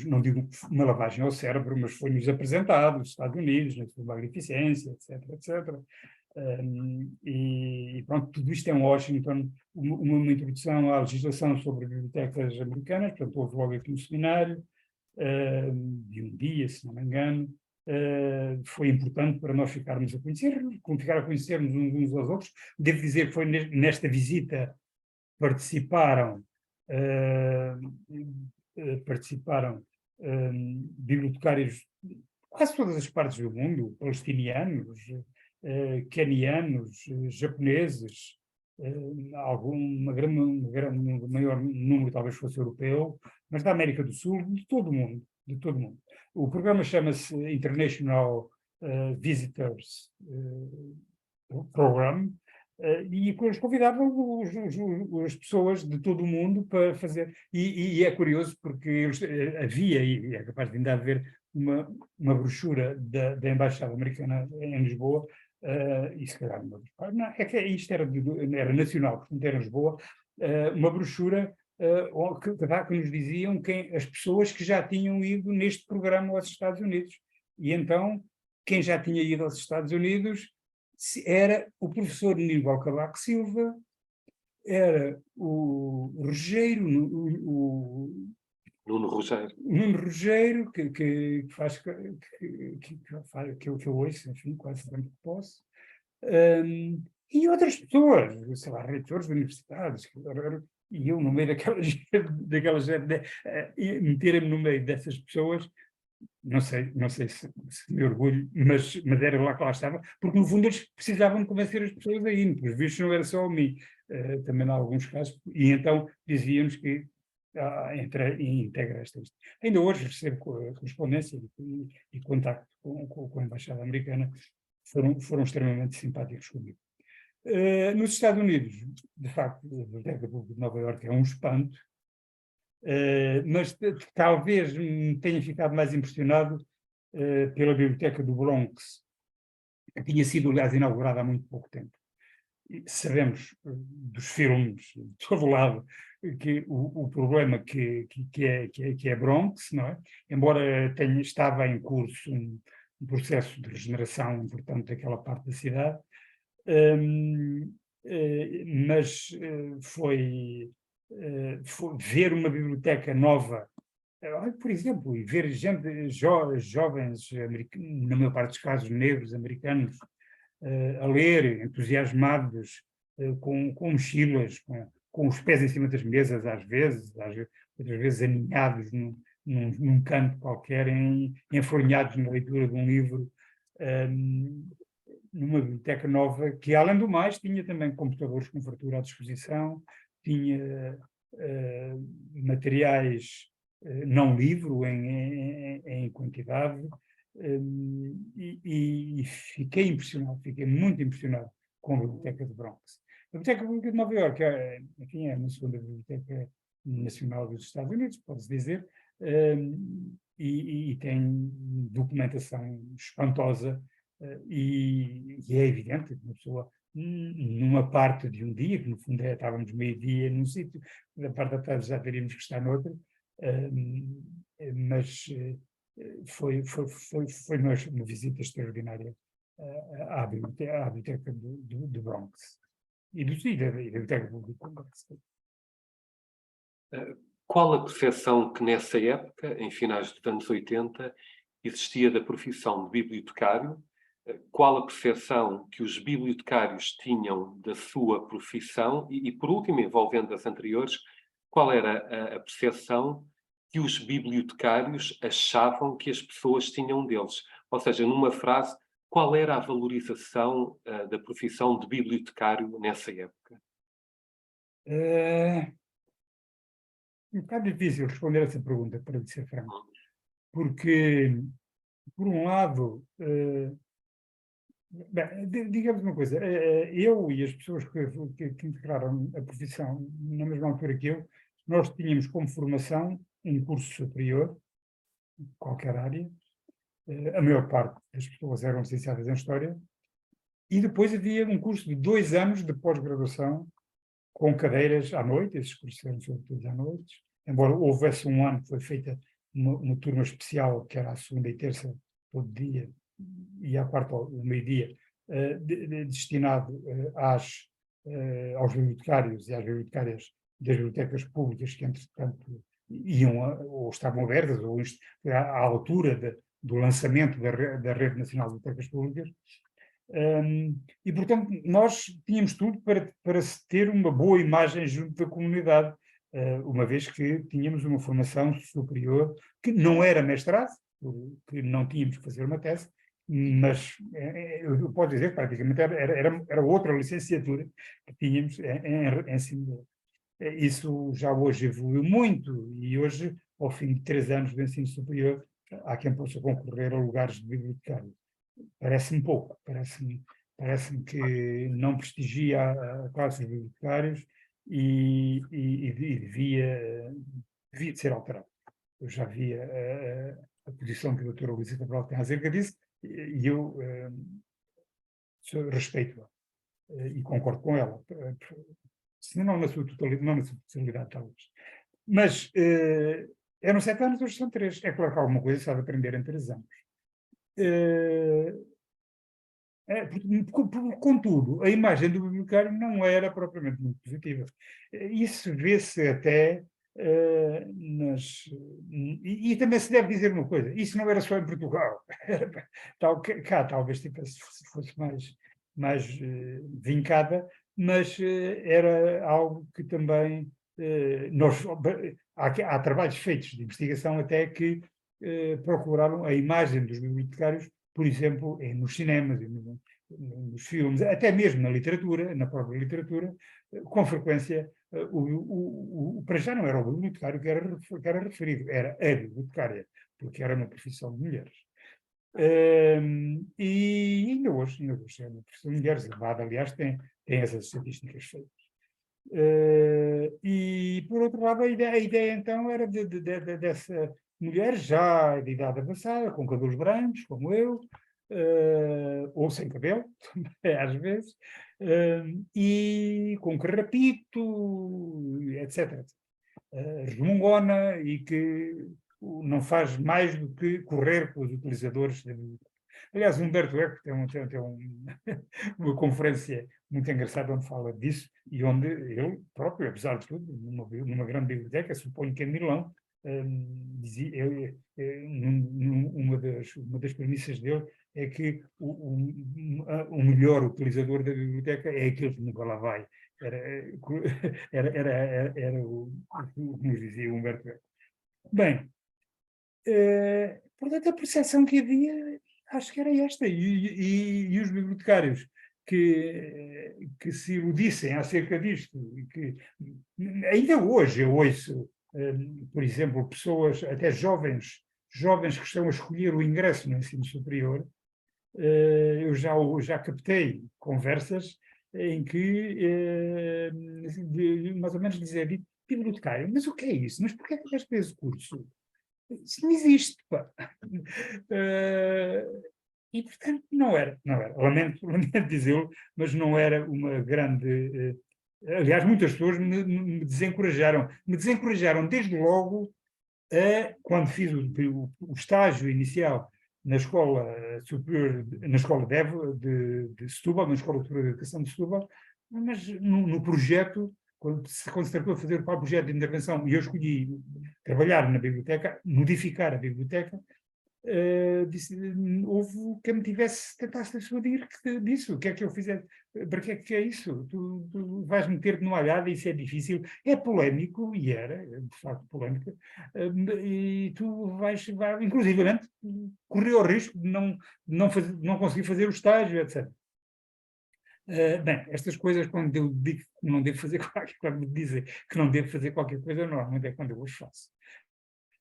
não digo uma lavagem ao cérebro, mas foi-nos apresentado os Estados Unidos, na sua magnificência, etc. E pronto, tudo isto em Washington, uma introdução à legislação sobre bibliotecas americanas, portanto houve logo aqui um seminário, de um dia, se não me engano. Foi importante para nós ficarmos a conhecermos uns aos outros. Devo dizer que foi nesta visita participaram bibliotecários de quase todas as partes do mundo, palestinianos, quenianos, japoneses, um maior número talvez fosse europeu, mas da América do Sul, de todo o mundo, de todo o mundo. O programa chama-se International Visitors Program, e eles convidavam as pessoas de todo o mundo para fazer. E é curioso porque havia, e é capaz de ainda haver, uma brochura da Embaixada Americana em Lisboa, e se calhar não, é que isto era nacional, portanto era em Lisboa, uma brochura que nos diziam as pessoas que já tinham ido neste programa aos Estados Unidos. E então, quem já tinha ido aos Estados Unidos era o professor Aníbal Cavaco Silva, era o Rogério, Nuno Rogério. Nuno Rogério, que eu ouço, enfim, quase sempre que posso, e outras pessoas, sei lá, reitores de universidades, e eu no meio daquelas meterem-me no meio dessas pessoas. Não sei se me orgulho, mas era lá que lá estava, porque no fundo eles precisavam de convencer as pessoas a ir, porque os vistos não era só a mim, também em alguns casos, e então dizíamos que integra esta lista. Ainda hoje recebo correspondência e contacto com a Embaixada Americana, foram extremamente simpáticos comigo. Nos Estados Unidos, de facto, a Biblioteca Pública de Nova Iorque é um espanto, mas talvez me tenha ficado mais impressionado pela Biblioteca do Bronx, que tinha sido, aliás, inaugurada há muito pouco tempo. E sabemos dos filmes, de todo lado, que o problema que é Bronx, não é? Embora estava em curso um processo de regeneração importante daquela parte da cidade, mas foi ver uma biblioteca nova, por exemplo, e ver gente, jovens, na maior parte dos casos, negros, americanos, a ler, entusiasmados, com mochilas, com os pés em cima das mesas, outras vezes aninhados num canto qualquer, enfronhados na leitura de um livro, numa biblioteca nova, que além do mais tinha também computadores com fartura à disposição, tinha materiais não livro em quantidade, e fiquei muito impressionado com a Biblioteca de Bronx. A Biblioteca Pública de Nova Iorque enfim, é uma segunda biblioteca nacional dos Estados Unidos, pode-se dizer, e tem documentação espantosa, e é evidente que uma pessoa, numa parte de um dia, que no fundo estávamos meio-dia num sítio, da parte da tarde já teríamos que estar noutra, mas foi uma visita extraordinária à biblioteca do Bronx e da Biblioteca Pública do Bronx. Qual a percepção que nessa época, em finais dos anos 80, existia da profissão de bibliotecário? Qual a percepção que os bibliotecários tinham da sua profissão? E por último, envolvendo as anteriores, qual era a percepção que os bibliotecários achavam que as pessoas tinham deles? Ou seja, numa frase, qual era a valorização da profissão de bibliotecário nessa época? É um bocado difícil responder essa pergunta, para lhe ser franco, porque, por um lado, digamos uma coisa, eu e as pessoas que integraram a profissão na mesma altura que eu, nós tínhamos como formação um curso superior, qualquer área, a maior parte das pessoas eram licenciadas em História, e depois havia um curso de 2 anos de pós-graduação, com cadeiras à noite, esses cursos eram sobretudo à noite, embora houvesse um ano que foi feita uma turma especial, que era à segunda e terça, todo dia, e à quarta, ao meio-dia, destinado aos bibliotecários e às bibliotecárias das bibliotecas públicas que, entretanto, ou estavam abertas, ou à altura do lançamento da Rede Nacional de Bibliotecas Públicas. E, portanto, nós tínhamos tudo para se ter uma boa imagem junto da comunidade, uma vez que tínhamos uma formação superior, que não era mestrado, que não tínhamos que fazer uma tese, mas eu posso dizer que praticamente era outra licenciatura que tínhamos em ensino. Isso já hoje evoluiu muito, e hoje, ao fim de 3 anos de ensino superior, há quem possa concorrer a lugares de bibliotecário. Parece-me pouco, parece-me que não prestigia a classe dos bibliotecários e devia de ser alterado. Eu já via a posição que a doutora Luísa Cabral tem acerca disso, e eu respeito-a e concordo com ela, se não na sua totalidade, não na sua totalidade, talvez. Mas eram 7 anos, hoje são 3. É claro que alguma coisa se há de aprender em 3 anos. Contudo, a imagem do bibliotecário não era propriamente muito positiva. Isso vê-se até e também se deve dizer uma coisa, isso não era só em Portugal. Cá talvez fosse mais vincada, mas era algo que também há trabalhos feitos de investigação até que procuraram a imagem dos bibliotecários, por exemplo, nos cinemas, nos filmes, até mesmo na literatura, na própria literatura, com frequência, para já não era o bibliotecário que era referido, era a bibliotecária, porque era uma profissão de mulheres. E ainda hoje é uma profissão de mulheres, elevada, aliás, tem essas estatísticas feitas. E, por outro lado, a ideia então era dessa mulher já de idade avançada, com cabelos brancos, como eu, ou sem cabelo, às vezes, e com carrapito, etc. Resmungona, e que não faz mais do que correr pelos utilizadores da biblioteca. Aliás, Humberto Eco tem uma conferência muito engraçada onde fala disso, e onde ele próprio, apesar de tudo, numa grande biblioteca, suponho que em Milão, uma das premissas dele é que o melhor utilizador da biblioteca é aquele que nunca lá vai. Era o que nos dizia Humberto Eco. Bem, portanto, a percepção que havia, acho que era esta, e os bibliotecários que se iludissem acerca disto, e que ainda hoje eu ouço, por exemplo, pessoas, até jovens que estão a escolher o ingresso no ensino superior, eu já captei conversas em que mais ou menos dizer bibliotecário, mas o que é isso? Mas porquê é que vais para esse curso? Isso não existe, pá. E, portanto, não era. Lamento dizê-lo, mas não era uma grande... aliás, muitas pessoas me desencorajaram. Me desencorajaram desde logo quando fiz o estágio inicial na Escola Superior, na Escola de Setúbal, na Escola Superior de Educação de Setúbal, mas no projeto, quando se tratou de fazer o projeto de intervenção, e eu escolhi trabalhar na biblioteca, modificar a biblioteca, houve quem me tentasse dissuadir disso. O que é que eu fizer? Para que é isso? Tu vais meter-te numa alhada, isso é difícil, é polémico, e era, de facto, polémica, e tu vais inclusivamente, correr o risco de não conseguir fazer o estágio, etc. Bem, estas coisas, quando eu digo que não devo fazer quando me dizem que não devo fazer qualquer coisa, normalmente é quando eu as faço.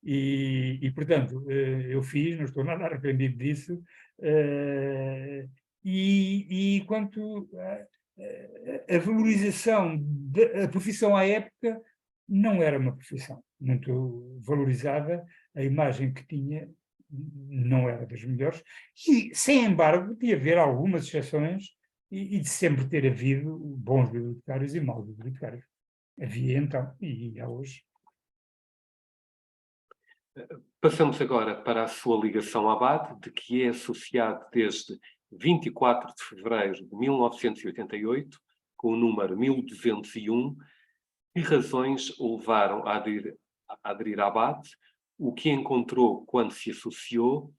E portanto, eu fiz, não estou nada arrependido disso, e quanto a valorização da profissão à época, não era uma profissão muito valorizada, a imagem que tinha não era das melhores, e, sem embargo, de haver algumas exceções e de sempre ter havido bons bibliotecários e maus bibliotecários. Havia então, e há hoje. Passamos agora para a sua ligação à BAD, de que é associado desde 24 de fevereiro de 1988, com o número 1201, que razões o levaram a aderir à ABAD, o que encontrou quando se associou,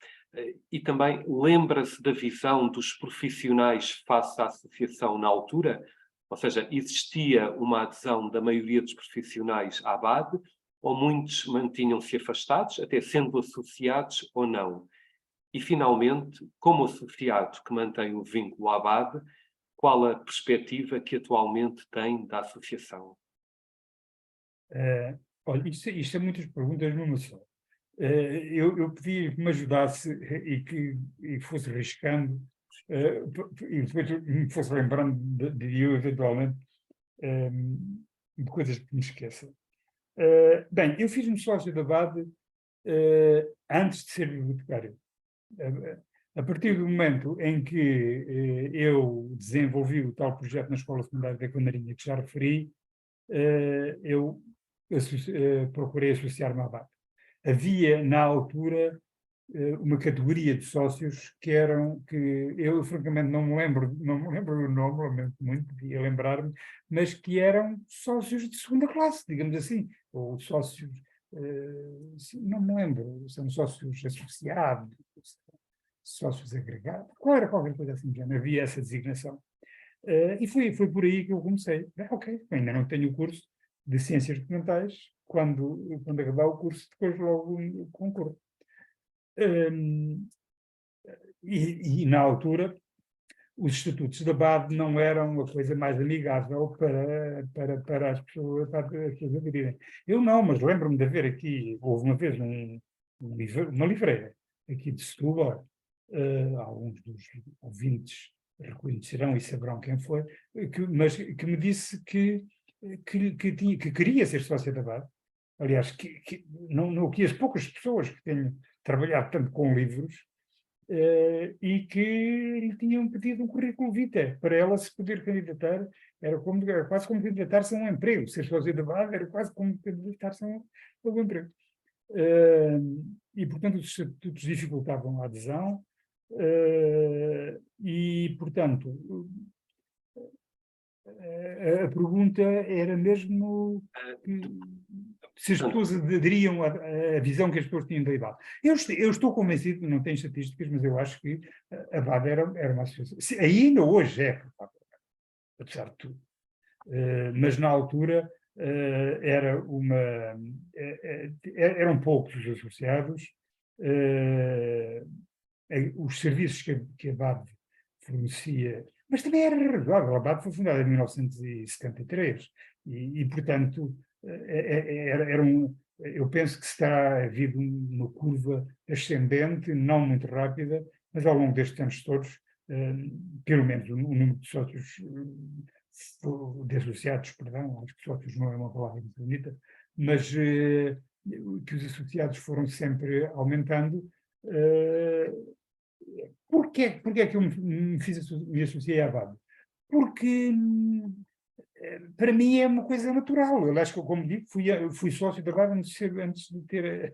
e também lembra-se da visão dos profissionais face à associação na altura, ou seja, existia uma adesão da maioria dos profissionais à ABAD, ou muitos mantinham-se afastados, até sendo associados ou não. E, finalmente, como associado que mantém o vínculo à ABAD, qual a perspectiva que atualmente tem da associação? Olha, isto é muitas perguntas numa só. Eu pedi que me ajudasse e fosse riscando, e depois me fosse lembrando de eu, eventualmente, de coisas que me esqueça. Bem, eu fiz-me sócio da BAD antes de ser bibliotecário. A partir do momento em que eu desenvolvi o tal projeto na Escola Secundária da Camarinha, que já referi, eu procurei associar-me à BAD. Havia, na altura, uma categoria de sócios que eu francamente não me lembro do nome, lamento muito, podia lembrar-me, mas que eram sócios de segunda classe, digamos assim, ou sócios, não me lembro, são sócios associados, sócios agregados, qualquer coisa assim, já não havia essa designação. E foi por aí que eu comecei. Ok, ainda não tenho o curso de Ciências Documentais, quando acabar o curso, depois logo concorro. E na altura, os estatutos da BAD não eram a coisa mais amigável para as pessoas aderirem. Eu não, mas lembro-me de haver aqui, houve uma vez uma livreira aqui de Setúbal, alguns dos ouvintes reconhecerão e saberão quem foi, mas que me disse que queria ser sócia da BAD. Aliás, que as poucas pessoas que tenho trabalhado tanto com livros, e que lhe tinham pedido um currículo vitae para ela se poder candidatar, era quase como candidatar-se a um emprego. Ser sócia da BAD era quase como candidatar-se a um emprego. E, portanto, os estatutos dificultavam a adesão, e, portanto, a pergunta era mesmo se as pessoas aderiam à visão que as pessoas tinham da IBAD. Eu estou convencido, não tenho estatísticas, mas eu acho que a BAD era uma associação. Ainda hoje é, apesar de tudo. Mas na altura eram poucos os associados, os serviços que a BAD fornecia, mas também era razoável. A BAD foi fundada em 1973 e portanto, eu penso que está havido uma curva ascendente, não muito rápida, mas ao longo destes anos todos, pelo menos o número de sócios, de associados, perdão, acho que sócios não é uma palavra muito bonita, mas que os associados foram sempre aumentando. Porquê é que eu me associei à BAD? Porque para mim é uma coisa natural. Eu acho que, como digo, fui sócio da BAD antes de ter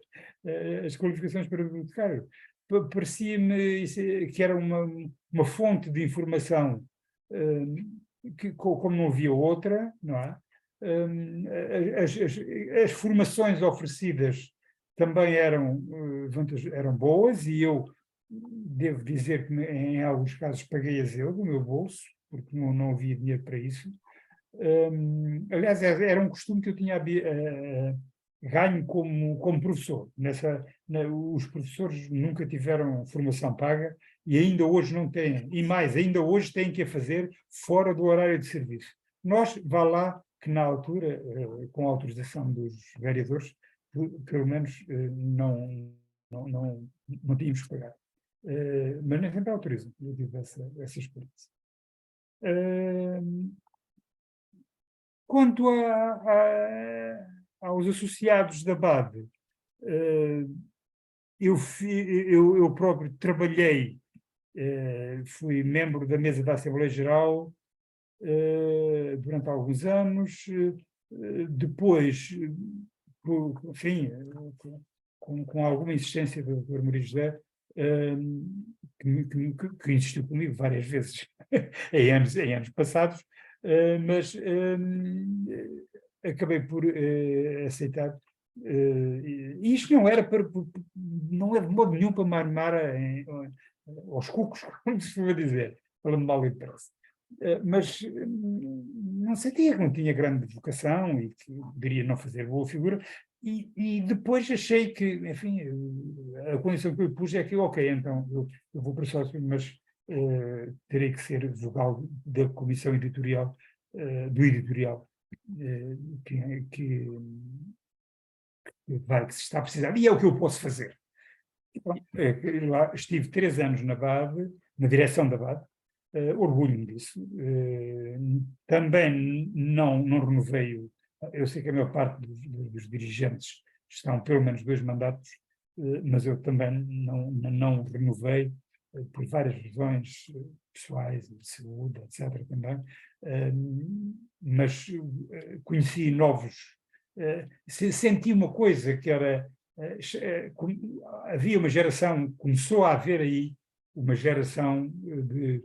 as qualificações para bibliotecário. Parecia-me que era uma fonte de informação que, como não havia outra, não é? As formações oferecidas também eram boas, e eu devo dizer que em alguns casos paguei-as eu do meu bolso, porque não havia dinheiro para isso. Aliás, era um costume que eu tinha ganho como professor. Os professores nunca tiveram formação paga e ainda hoje não têm. E mais, ainda hoje têm que a fazer fora do horário de serviço. Nós, vá lá, que na altura, com a autorização dos vereadores, pelo menos não tínhamos que pagar. Mas nem sempre autorizam. Eu tive essa experiência. Quanto aos associados da BAD, eu próprio trabalhei, fui membro da mesa da Assembleia Geral durante alguns anos, depois, enfim, com alguma insistência do Dr. Maria José, que insistiu comigo várias vezes em anos passados, mas acabei por aceitar. E isto não era não é de modo nenhum para me armar aos cucos, como se costuma dizer, falando mal e depressa. Mas não sentia que não tinha grande vocação e que poderia não fazer boa figura. E depois achei que, enfim, a condição que eu pus é que, ok, então eu vou para sócio, mas terei que ser vogal da comissão editorial, do editorial, que que se está a precisar, e é o que eu posso fazer. E pronto, lá estive 3 anos na BAD, na direção da BAD, orgulho-me disso. Também não renovei, eu sei que a maior parte dos dirigentes estão pelo menos 2 mandatos, mas eu também não renovei, por várias razões pessoais, de saúde, etc. também, mas conheci novos, senti uma coisa que era, havia uma geração, começou a haver aí uma geração de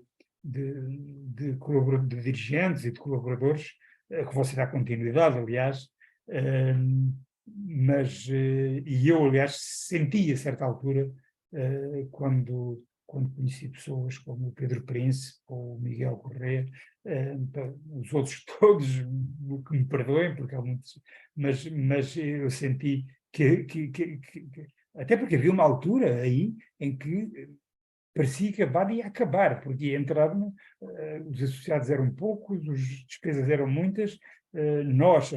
dirigentes e de colaboradores, que vão dar continuidade, aliás, e eu, aliás, senti a certa altura, quando conheci pessoas como o Pedro Príncipe ou o Miguel Corrêa, os outros todos que me perdoem, porque há muitos, mas eu senti até porque havia uma altura aí em que parecia que a BAD ia acabar, porque ia entrar, os associados eram poucos, as despesas eram muitas, a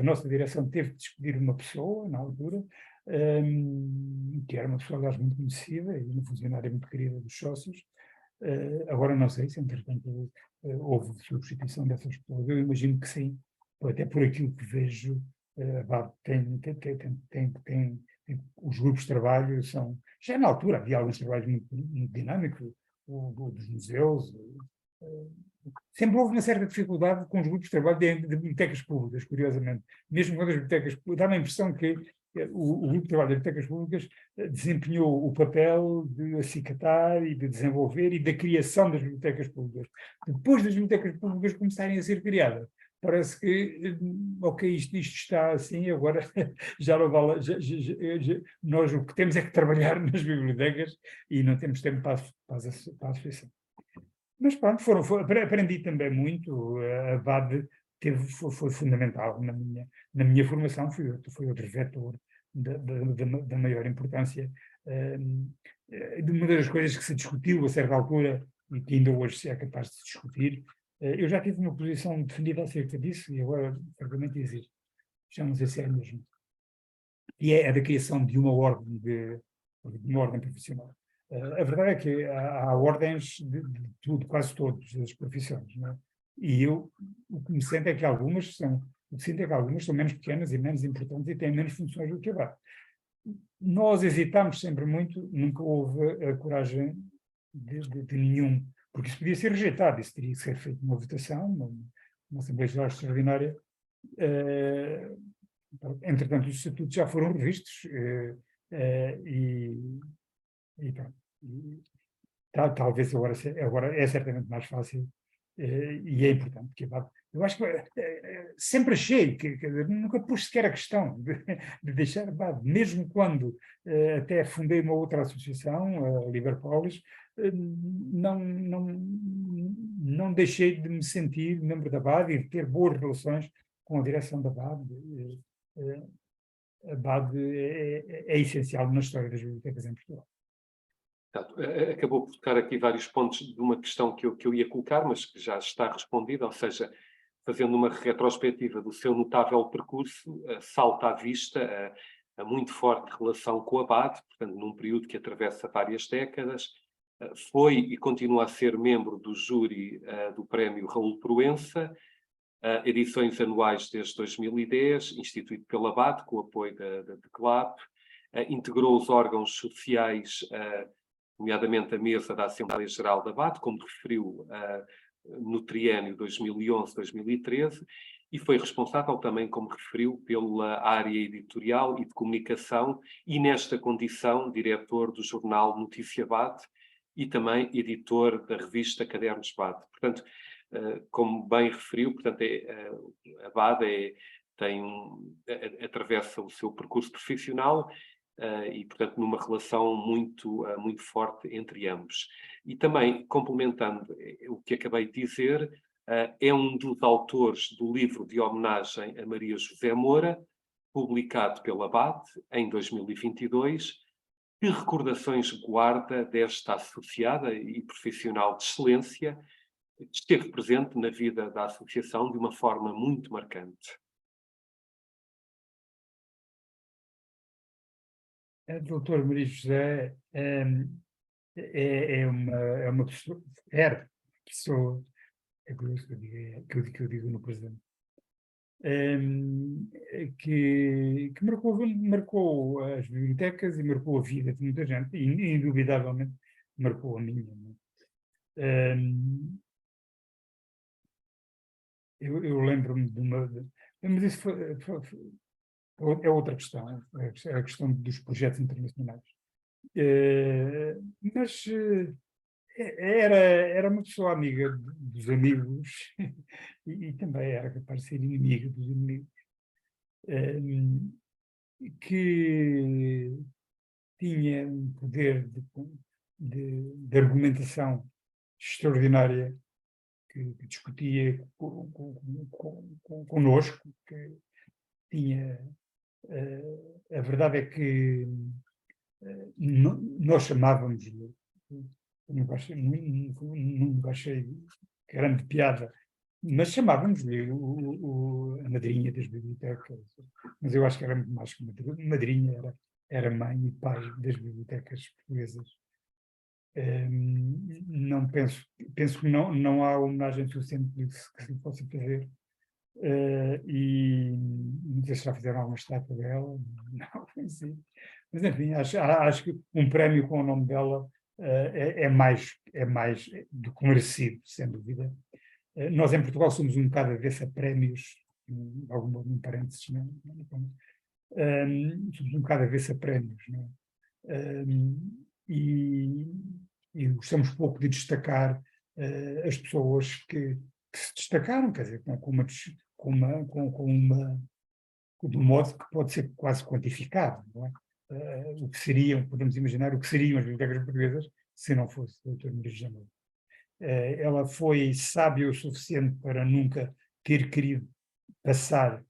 nossa direção teve de despedir uma pessoa, na altura, que era uma pessoa, aliás, muito conhecida e uma funcionária muito querida dos sócios. Agora não sei se, entretanto, houve substituição dessas pessoas. Eu imagino que sim, até por aquilo que vejo, a BAD tem os grupos de trabalho são... Já na altura havia alguns trabalhos muito dinâmicos, o dos museus. Sempre houve uma certa dificuldade com os grupos de trabalho de bibliotecas públicas, curiosamente. Mesmo quando as bibliotecas públicas... Dá-me a impressão que o grupo de trabalho das bibliotecas públicas desempenhou o papel de acicatar e de desenvolver e da criação das bibliotecas públicas. Depois das bibliotecas públicas começarem a ser criadas, parece que, ok, isto está assim, agora já não vale, nós o que temos é que trabalhar nas bibliotecas e não temos tempo para a associação. Mas pronto, aprendi também muito, a BAD foi fundamental na minha formação, foi outro vetor da maior importância. De uma das coisas que se discutiu a certa altura e que ainda hoje se é capaz de se discutir, eu já tive uma posição definida acerca disso e agora, francamente, existe. Já não sei se é mesmo. E é a da criação de uma ordem, profissional. A verdade é que há ordens de tudo, quase todas as profissões, não é? E o que me sinto é que algumas são menos pequenas e menos importantes e têm menos funções do que a BAD. Nós hesitamos sempre muito, nunca houve a coragem de nenhum, porque isso podia ser rejeitado, isso teria que ser feito uma votação, uma Assembleia Geral Extraordinária. Entretanto, os estatutos já foram revistos e pronto. Talvez agora é certamente mais fácil e é importante que eu acho que sempre achei que nunca pus sequer a questão de deixar a BAD, mesmo quando até fundei uma outra associação, a Liverpolis, não deixei de me sentir membro da BAD e de ter boas relações com a direção da BAD. A BAD é essencial na história das bibliotecas em Portugal. Acabou por tocar aqui vários pontos de uma questão que eu ia colocar, mas que já está respondida, ou seja, fazendo uma retrospectiva do seu notável percurso, salta à vista a muito forte relação com a BAD, portanto, num período que atravessa várias décadas, foi e continua a ser membro do júri do Prémio Raul Proença, edições anuais desde 2010, instituído pela BAD, com o apoio da CLAP, integrou os órgãos sociais, nomeadamente a mesa da Assembleia Geral da BAD, como referiu no triênio 2011-2013, e foi responsável também, como referiu, pela área editorial e de comunicação, e nesta condição, diretor do jornal Notícia BAD e também editor da revista Cadernos BAD. Portanto, como bem referiu, portanto, a BAD atravessa o seu percurso profissional e, portanto, numa relação muito forte entre ambos. E também, complementando o que acabei de dizer, é um dos autores do livro de homenagem a Maria José Moura, publicado pela BAD em 2022. Que recordações guarda desta associada e profissional de excelência que esteve presente na vida da associação de uma forma muito marcante? A doutora Maria José é uma pessoa, era pessoa, é curioso que eu digo no presente, que marcou as bibliotecas e marcou a vida de muita gente, e indubitavelmente marcou a minha. Eu lembro-me de uma. Mas isso é outra questão, é a questão dos projetos internacionais. Mas era uma pessoa amiga dos amigos e também era capaz de ser inimiga dos inimigos, que tinha um poder de argumentação extraordinária, que discutia connosco, que tinha. A verdade é que nós chamávamos-lhe, nunca achei grande piada, mas chamávamos-lhe a madrinha das bibliotecas. Mas eu acho que era muito mais que madrinha, era mãe e pai das bibliotecas portuguesas. Não penso que não há homenagem suficiente que se possa fazer. E não sei se já fizeram alguma estátua dela, não, sim. Mas enfim, acho que um prémio com o nome dela é mais do que merecido, sem dúvida. Nós em Portugal somos um bocado avessos a prémios, algum parênteses, não é? Somos um bocado avessos a prémios, não é? E gostamos pouco de destacar as pessoas que se destacaram, quer dizer, de um modo que pode ser quase quantificado, não é? O que seriam, podemos imaginar, o que seriam as bibliotecas portuguesas se não fosse o Dr. Maria José Moura. Ela foi sábia o suficiente para nunca ter querido passar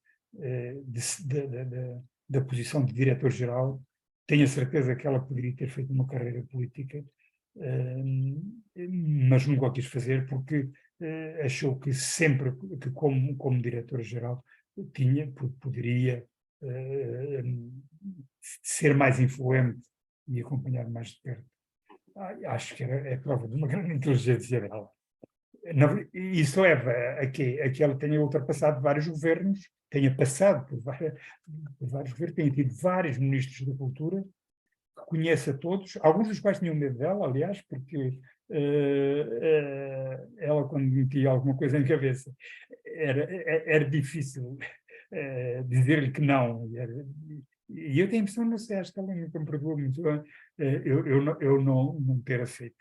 da posição de diretor-geral. Tenho a certeza que ela poderia ter feito uma carreira política, mas nunca o quis fazer porque achou que sempre que como diretor-geral poderia ser mais influente e acompanhar mais de perto. Acho que é prova de uma grande inteligência dela. Isso leva a que ela tenha ultrapassado vários governos, tenha passado por vários governos, tenha tido vários ministros da cultura, que conhece a todos, alguns dos quais tinham medo dela, aliás, porque ela, quando metia alguma coisa em cabeça, era difícil dizer-lhe que não. E eu tenho a impressão, não sei, acho que ela nunca me perdoou muito bem, eu não ter aceito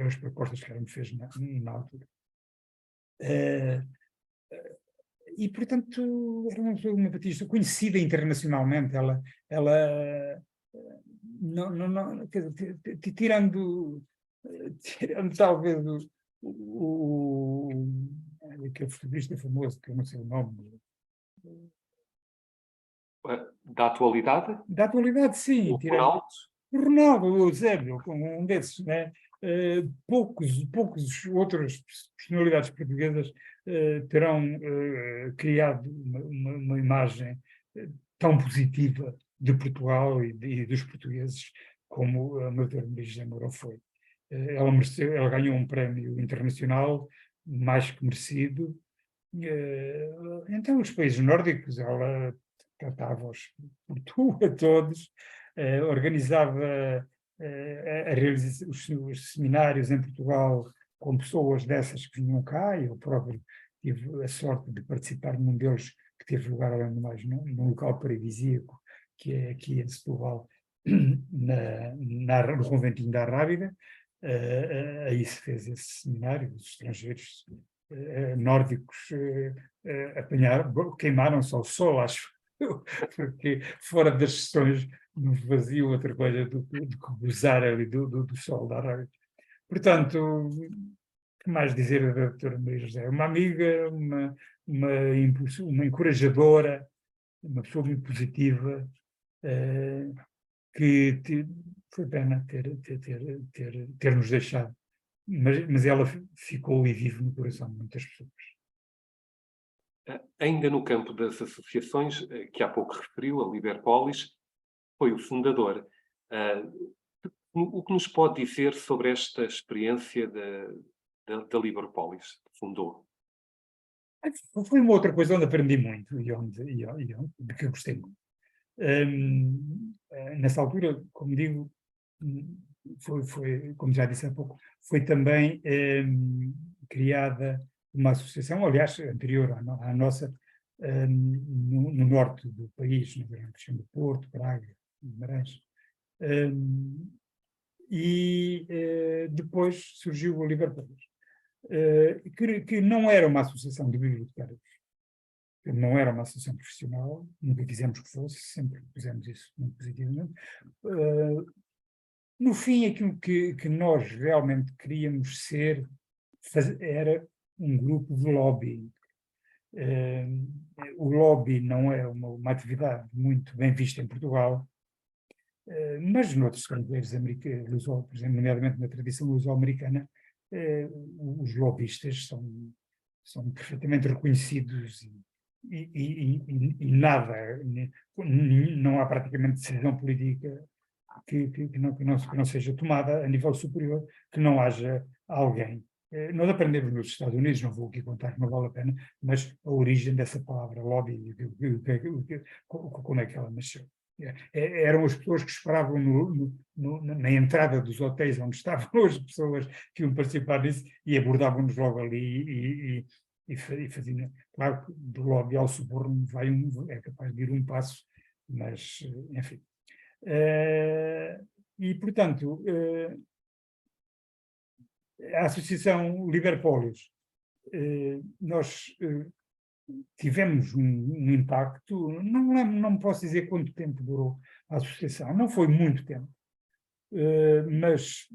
as propostas que ela me fez na altura. E, portanto, era uma batista conhecida internacionalmente. Ela não, quer dizer, tirando talvez aquele futebolista famoso, que eu não sei o nome. Da atualidade? Da atualidade, sim. O Ronaldo? O Ronaldo, o Eusébio, um desses, né? Poucos outras personalidades portuguesas terão criado uma imagem tão positiva de Portugal e dos portugueses como a Maria José Moura foi. Ela ganhou um prémio internacional mais que merecido. Então, os países nórdicos, ela tratava-os por tu a todos, organizava os seminários em Portugal com pessoas dessas que vinham cá, eu próprio tive a sorte de participar num deles que teve lugar, além de mais, num local paradisíaco, que é aqui em Setúbal, no Conventinho da Rábida. Aí se fez esse seminário, os estrangeiros nórdicos queimaram-se ao sol, acho, porque fora das sessões não faziam outra coisa do que gozar ali do sol da Rábida. Portanto, o que mais dizer da doutora Maria José? Uma amiga, uma encorajadora, uma pessoa muito positiva, que foi pena ter-nos deixado, mas ela ficou e vive no coração de muitas pessoas. Ainda no campo das associações, que há pouco referiu, a Liberpolis, foi o fundador. O que nos pode dizer sobre esta experiência da Liberpolis, que fundou? Foi uma outra coisa onde aprendi muito e de que eu gostei muito. Nessa altura, como digo, foi, como já disse há pouco, foi também criada uma associação, aliás, anterior à nossa, no norte do país, na região do Porto, Braga, Guimarães. Depois surgiu o Liberpolis, que não era uma associação de bibliotecários, não era uma associação profissional, nunca quisemos que fosse, sempre fizemos isso muito positivamente. No fim, aquilo que nós realmente queríamos ser era um grupo de lobby. O lobby não é uma atividade muito bem vista em Portugal, mas noutros estrangeiros americanos, por exemplo, nomeadamente na tradição luso-americana, os lobbyistas são perfeitamente reconhecidos e nada, não há praticamente decisão política que não seja tomada a nível superior, que não haja alguém. Nós aprendemos nos Estados Unidos, não vou aqui contar, não vale a pena, mas a origem dessa palavra lobby, como é que ela nasceu. Eram as pessoas que esperavam na entrada dos hotéis onde estavam as pessoas que iam participar disso e abordavam-nos logo ali e faziam. Claro que do lobby ao suborno é capaz de ir um passo, mas, enfim. E, portanto, a Associação Liberpolis, nós tivemos um impacto, não posso dizer quanto tempo durou a associação, não foi muito tempo, mas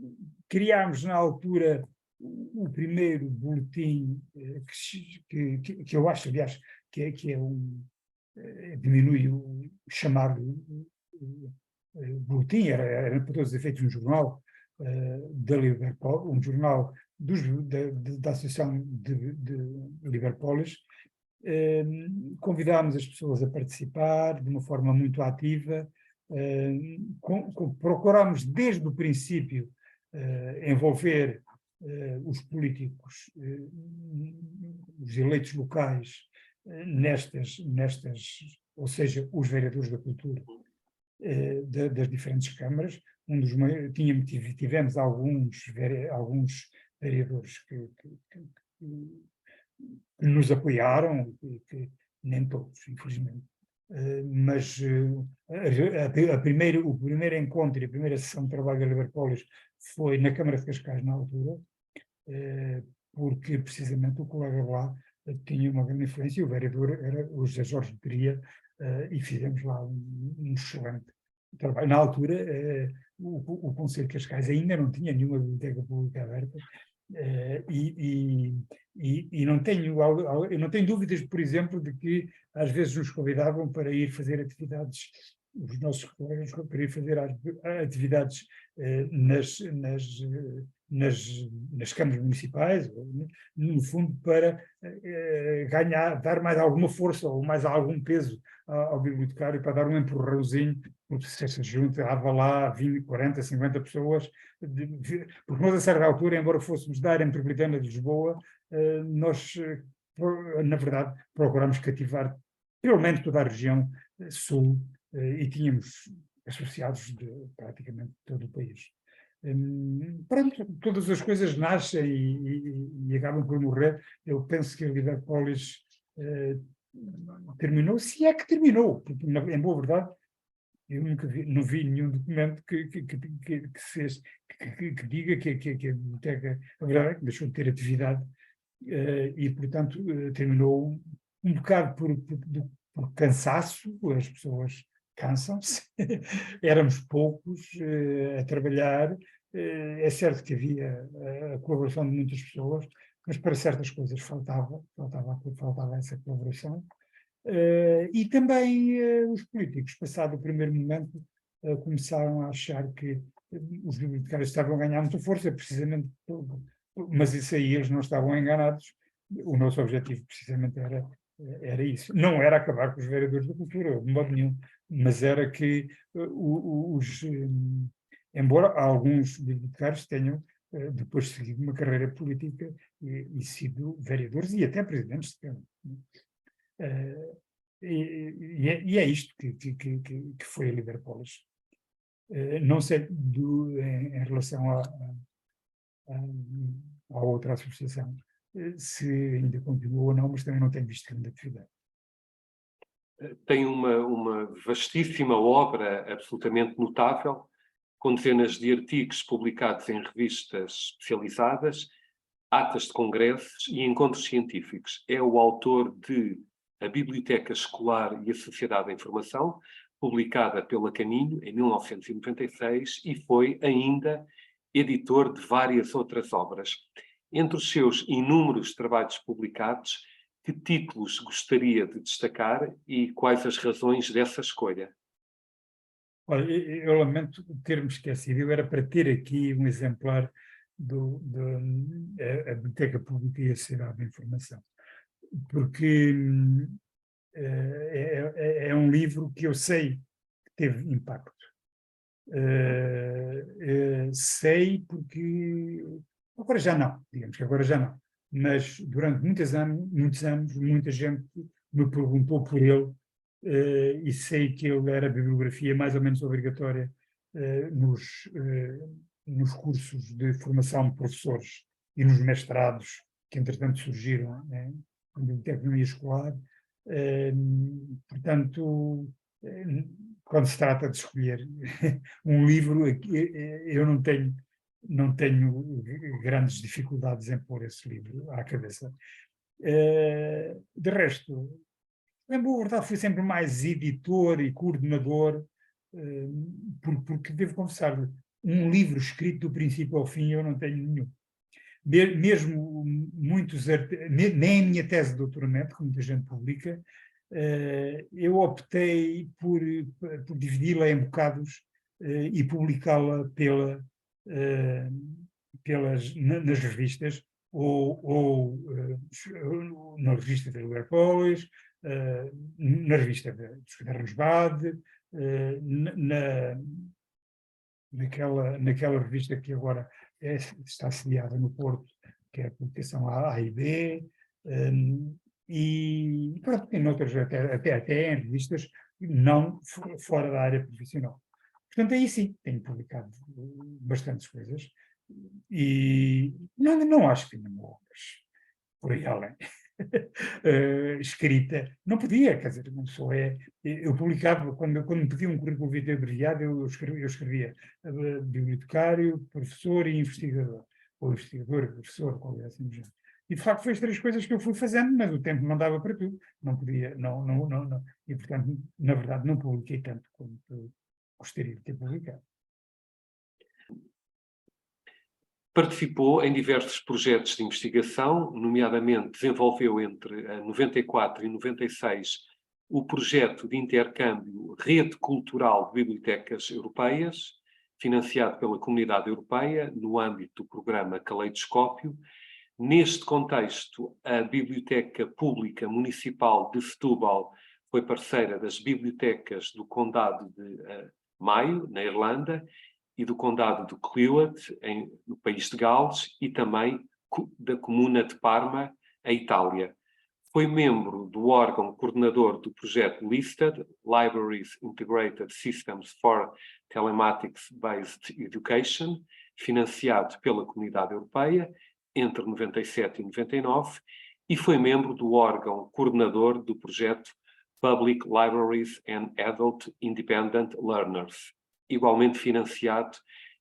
criámos na altura o primeiro boletim que eu acho, aliás, que é diminui o chamado boletim, era para todos os efeitos um jornal da Liberpolis, um jornal da Associação de Liberpolis. Convidámos as pessoas a participar de uma forma muito ativa, procurámos desde o princípio envolver os políticos, os eleitos locais, nestas, ou seja, os vereadores da cultura das diferentes câmaras. Tivemos alguns vereadores que nos apoiaram, nem todos, infelizmente. Mas o primeiro encontro e a primeira sessão de trabalho da Liberpolis foi na Câmara de Cascais, na altura, porque precisamente o colega lá tinha uma grande influência, e o vereador era o José Jorge Peria, e fizemos lá um excelente trabalho. Na altura, o Conselho de Cascais ainda não tinha nenhuma biblioteca pública aberta, eu não tenho dúvidas, por exemplo, de que às vezes nos convidavam para ir fazer atividades, os nossos colegas, para ir fazer atividades nas câmaras municipais, no fundo para dar mais alguma força ou mais algum peso ao bibliotecário, para dar um empurrãozinho, porque se juntava lá 20, 40, 50 pessoas, porque nós a certa altura, embora fôssemos da área metropolitana de Lisboa, nós, na verdade, procuramos cativar pelo menos toda a região sul, e tínhamos associados de praticamente todo o país. Pronto, todas as coisas nascem e acabam por morrer. Eu penso que a Liberpolis terminou, se é que terminou, porque, em boa verdade, eu nunca vi, não vi nenhum documento que diga que a biblioteca, a verdade é que deixou de ter atividade e, portanto, terminou um bocado por cansaço, as pessoas cansam-se, éramos poucos a trabalhar, é certo que havia a colaboração de muitas pessoas, mas para certas coisas faltava essa colaboração. E também os políticos, passado o primeiro momento, começaram a achar que os bibliotecários estavam a ganhar muita força, precisamente, mas isso aí eles não estavam enganados. O nosso objetivo precisamente era isso. Não era acabar com os vereadores da cultura, de modo nenhum, mas era que embora alguns bibliotecários tenham depois seguido uma carreira política e sido vereadores e até presidentes de Câmara. E é isto que foi a Liberpolis. Não sei em relação à outra associação, se ainda continua ou não, mas também não tenho visto grande atividade. Tem uma vastíssima obra absolutamente notável, com dezenas de artigos publicados em revistas especializadas, atas de congressos e encontros científicos. É o autor de A Biblioteca Escolar e a Sociedade da Informação, publicada pela Caninho em 1996, e foi ainda editor de várias outras obras. Entre os seus inúmeros trabalhos publicados, que títulos gostaria de destacar e quais as razões dessa escolha? Olha, eu lamento ter-me esquecido, eu era para ter aqui um exemplar a Biblioteca Pública e a Sociedade da Informação, porque é um livro que eu sei que teve impacto. Sei porque agora já não, digamos que agora já não, mas durante muitos anos, muita gente me perguntou por ele e sei que ele era bibliografia mais ou menos obrigatória nos cursos de formação de professores e nos mestrados que entretanto surgiram, né, na biblioteca escolar. Portanto, quando se trata de escolher um livro, eu não tenho grandes dificuldades em pôr esse livro à cabeça. De resto, em boa verdade, fui sempre mais editor e coordenador, porque devo confessar, um livro escrito do princípio ao fim eu não tenho nenhum. Mesmo nem a minha tese de doutoramento, que muita gente publica, eu optei por dividi-la em bocados e publicá-la nas revistas, ou na revista da Liberpolis, na revista dos Cadernos Bade, naquela revista que agora está sediada no Porto, que é a publicação A e B, e pronto, tem outras, até em revistas não fora da área profissional. Portanto, aí sim, tenho publicado bastantes coisas e não acho que tenha obras por aí além. Escrita, não podia, quer dizer, não só eu publicava, quando me pediam um currículo vitae abreviado, eu escrevia bibliotecário, professor e investigador, ou investigador, professor, qualquer assim do género. E de facto foi as três coisas que eu fui fazendo, mas o tempo não dava para tudo, não podia, não. E portanto, na verdade, não publiquei tanto quanto gostaria de ter publicado. Participou em diversos projetos de investigação, nomeadamente desenvolveu entre 94 e 96 o projeto de intercâmbio Rede Cultural de Bibliotecas Europeias, financiado pela Comunidade Europeia no âmbito do programa Caleidoscópio. Neste contexto, a Biblioteca Pública Municipal de Setúbal foi parceira das bibliotecas do Condado de Maio, na Irlanda, e do Condado de Cleuat, no país de Gales, e também da Comuna de Parma, a Itália. Foi membro do órgão coordenador do projeto LISTED, Libraries Integrated Systems for Telematics-Based Education, financiado pela Comunidade Europeia entre 97 e 99, e foi membro do órgão coordenador do projeto Public Libraries and Adult Independent Learners, igualmente financiado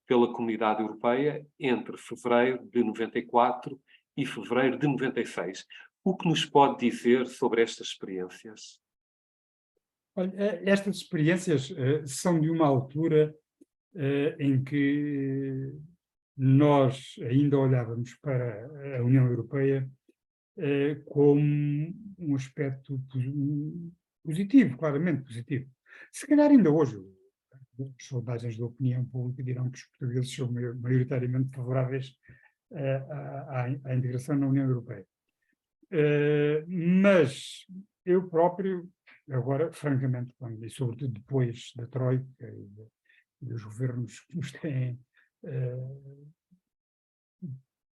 pela Comunidade Europeia entre fevereiro de 94 e fevereiro de 96. O que nos pode dizer sobre estas experiências? Olha, estas experiências são de uma altura em que nós ainda olhávamos para a União Europeia como um aspecto positivo, claramente positivo. Se calhar ainda hoje as sondagens da opinião pública dirão que os portugueses são maioritariamente favoráveis à integração na União Europeia. Mas eu próprio, agora, francamente, e sobretudo depois da Troika e dos governos que nos têm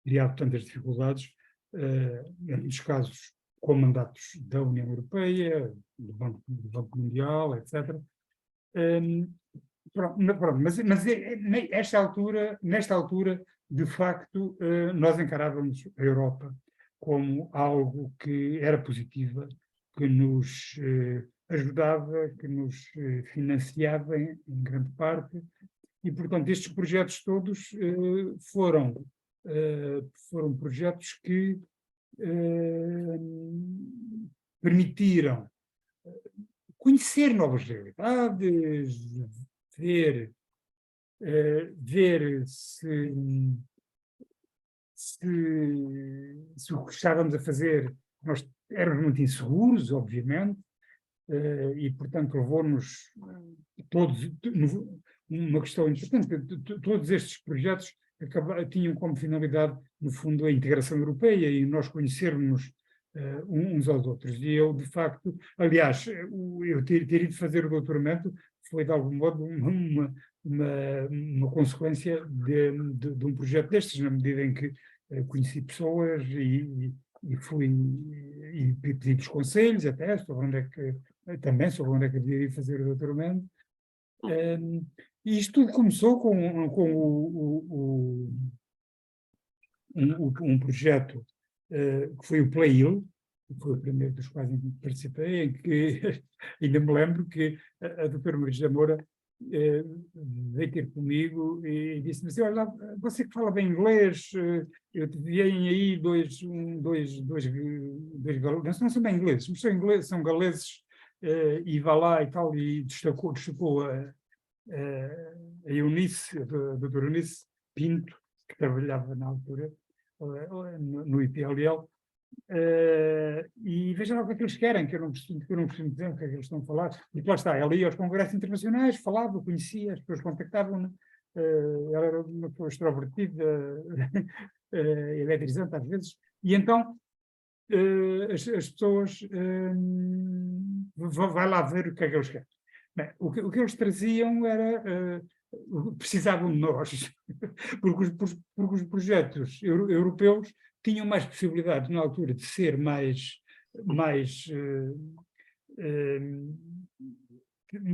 criado tantas dificuldades, em muitos casos com mandatos da União Europeia, do Banco Mundial, etc. Mas nesta altura, de facto, nós encarávamos a Europa como algo que era positiva, que nos ajudava, que nos financiava em grande parte, e, portanto, estes projetos todos foram projetos que permitiram conhecer novas realidades, ver se o que estávamos a fazer, nós éramos muito inseguros, obviamente, e, portanto, levou-nos todos, uma questão importante, todos estes projetos tinham como finalidade, no fundo, a integração europeia e nós conhecermos uns aos outros. E eu, de facto, aliás, eu ter ido fazer o doutoramento foi, de algum modo, uma consequência de um projeto destes, na medida em que conheci pessoas e pedi-lhes conselhos até sobre onde é que havia de fazer o doutoramento. E isto tudo começou com um projeto que foi o PlayIL, que foi o primeiro dos quais participei, em que ainda me lembro que a doutora Maria José Moura veio ter comigo e disse-me assim: olha, você que fala bem inglês, eu te vi aí dois galeses, não são bem ingleses, mas são galeses, e vá lá e tal, e destacou a Eunice, a doutora Eunice Pinto, que trabalhava na altura no IPLL, e vejam lá o que é que eles querem, que eu não costumo dizer o que é que eles estão a falar. E lá está, ela ia aos congressos internacionais, falava, conhecia, as pessoas contactavam-na, ela era uma pessoa extrovertida, eletrizante às vezes, e então as pessoas vai lá ver o que é que eles querem. Bem, o que eles traziam era, precisavam de nós, porque os projetos europeus tinham mais possibilidades na altura de ser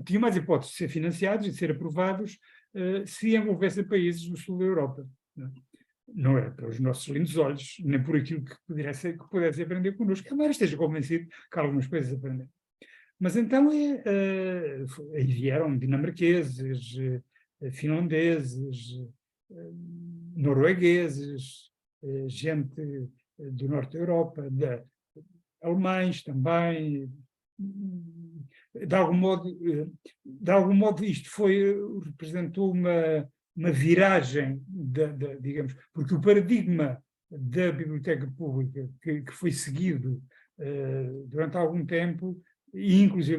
tinham mais hipóteses de ser financiados e de ser aprovados se envolvessem países do sul da Europa. Não é pelos nossos lindos olhos, nem por aquilo que pudesse aprender connosco, embora esteja convencido que algumas coisas aprendem. Mas então aí vieram dinamarqueses, finlandeses, noruegueses, gente do norte da Europa, alemães também. De algum modo isto representou uma viragem, digamos, porque o paradigma da biblioteca pública que foi seguido durante algum tempo, e inclusive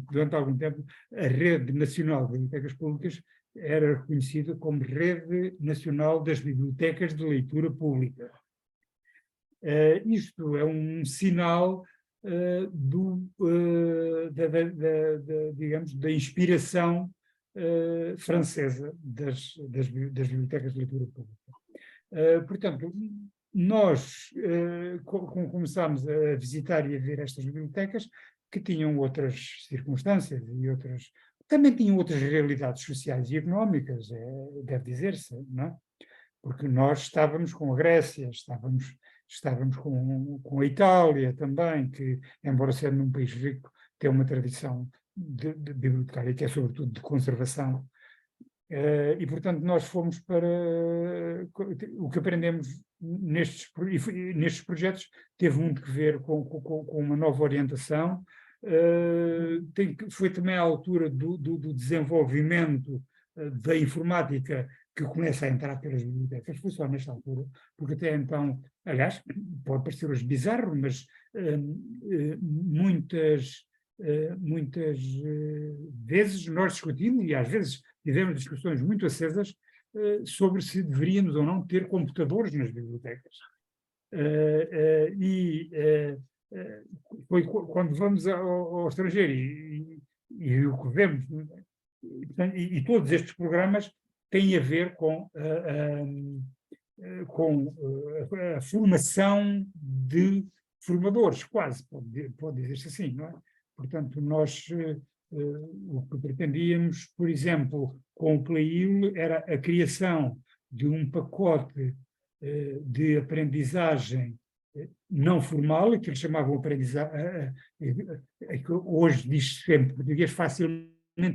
durante algum tempo, a Rede Nacional de Bibliotecas Públicas era reconhecida como Rede Nacional das Bibliotecas de Leitura Pública. Isto é um sinal digamos, da inspiração francesa das bibliotecas de leitura pública. Portanto, nós começámos a visitar e a ver estas bibliotecas que tinham outras circunstâncias e outras... Também tinham outras realidades sociais e económicas, deve dizer-se, não é? Porque nós estávamos com a Grécia, estávamos com a Itália também, que, embora sendo um país rico, tem uma tradição de bibliotecária que é sobretudo de conservação. E, portanto, nós fomos para... O que aprendemos nestes projetos teve muito que ver com uma nova orientação. Foi também à altura do desenvolvimento da informática que começa a entrar pelas bibliotecas. Foi só nesta altura, porque até então, aliás, pode parecer hoje bizarro, mas muitas vezes nós discutimos, e às vezes tivemos discussões muito acesas sobre se deveríamos ou não ter computadores nas bibliotecas. Foi quando vamos ao estrangeiro e o que vemos, e todos estes programas têm a ver com a formação de formadores, quase, pode dizer-se assim, não é? Portanto, nós o que pretendíamos, por exemplo, com o PLAIL, era a criação de um pacote de aprendizagem não formal, que eles chamavam aprendizagem, hoje diz sempre em português facilmente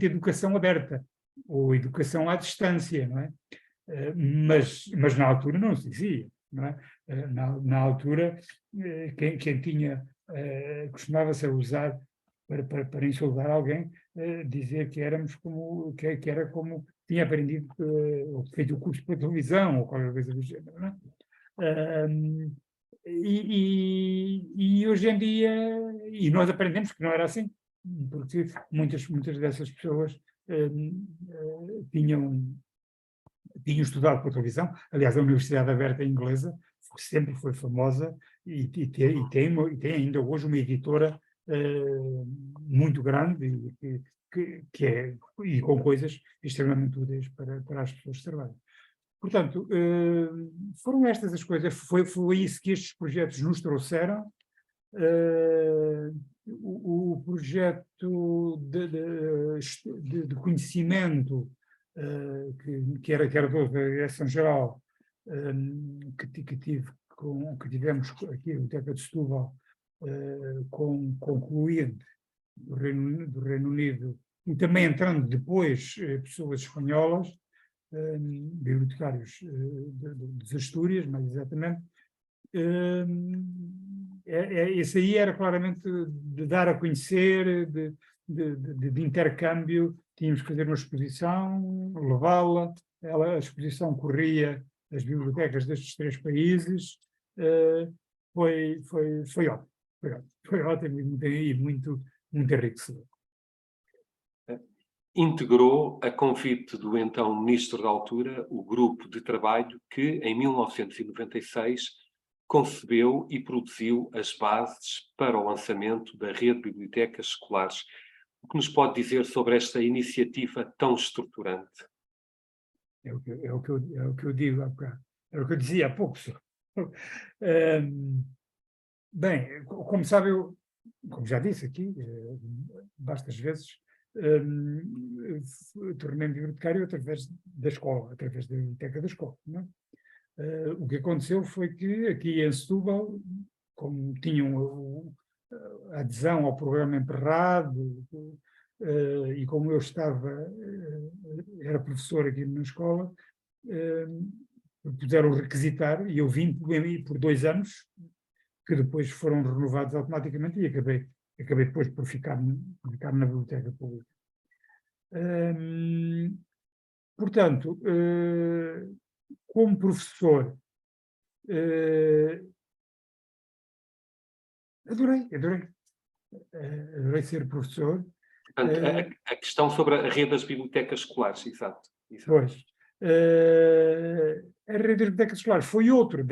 educação aberta, ou educação à distância, não é? Mas na altura não se dizia, não é? Na altura, quem tinha, costumava-se a usar para insultar alguém, dizer que éramos como, que era como tinha aprendido, ou feito o curso para televisão, ou qualquer coisa do género, não é? E hoje em dia, e nós aprendemos que não era assim, porque muitas dessas pessoas tinham estudado para televisão. Aliás, a Universidade Aberta Inglesa sempre foi famosa e tem ainda hoje uma editora muito grande e com coisas extremamente úteis para as pessoas que trabalham. Portanto, foram estas as coisas, foi isso que estes projetos nos trouxeram. O projeto de conhecimento que era da Direção-Geral, que tivemos aqui a Biblioteca de Setúbal, concluído do Reino Unido, e também entrando depois pessoas espanholas, bibliotecários das Astúrias, mais exatamente. Esse aí era claramente de dar a conhecer, de intercâmbio. Tínhamos que fazer uma exposição, levá-la, a exposição corria as bibliotecas destes 3 países. Foi ótimo, foi ótimo e muito enriquecedor. Integrou, a convite do então ministro da altura, o grupo de trabalho que, em 1996, concebeu e produziu as bases para o lançamento da rede de bibliotecas escolares. O que nos pode dizer sobre esta iniciativa tão estruturante? É o que eu digo há bocado. É o que eu dizia há pouco. Bem, como sabe, como já disse aqui, bastas vezes, tornei-me bibliotecário através da escola, através da biblioteca da escola. Não é? O que aconteceu foi que aqui em Setúbal, como tinham a adesão ao programa Emperrado, e como eu era professor aqui na escola, puderam requisitar, e eu vim por 2 anos, que depois foram renovados automaticamente, e acabei depois por ficar na biblioteca pública. Portanto, como professor, adorei ser professor. Portanto, a questão sobre a rede das bibliotecas escolares, exato. Pois. A rede das bibliotecas escolares foi outra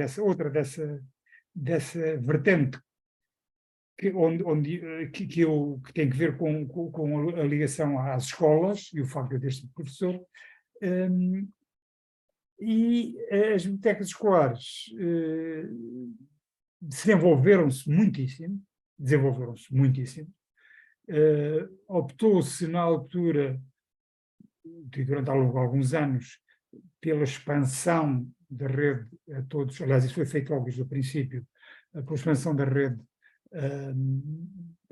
dessa vertente que tem que ver com a ligação às escolas e o facto de eu ter sido professor. E as bibliotecas escolares desenvolveram-se muitíssimo, optou-se na altura, durante alguns anos, pela expansão da rede a todos, aliás, isso foi feito logo desde o princípio, pela expansão da rede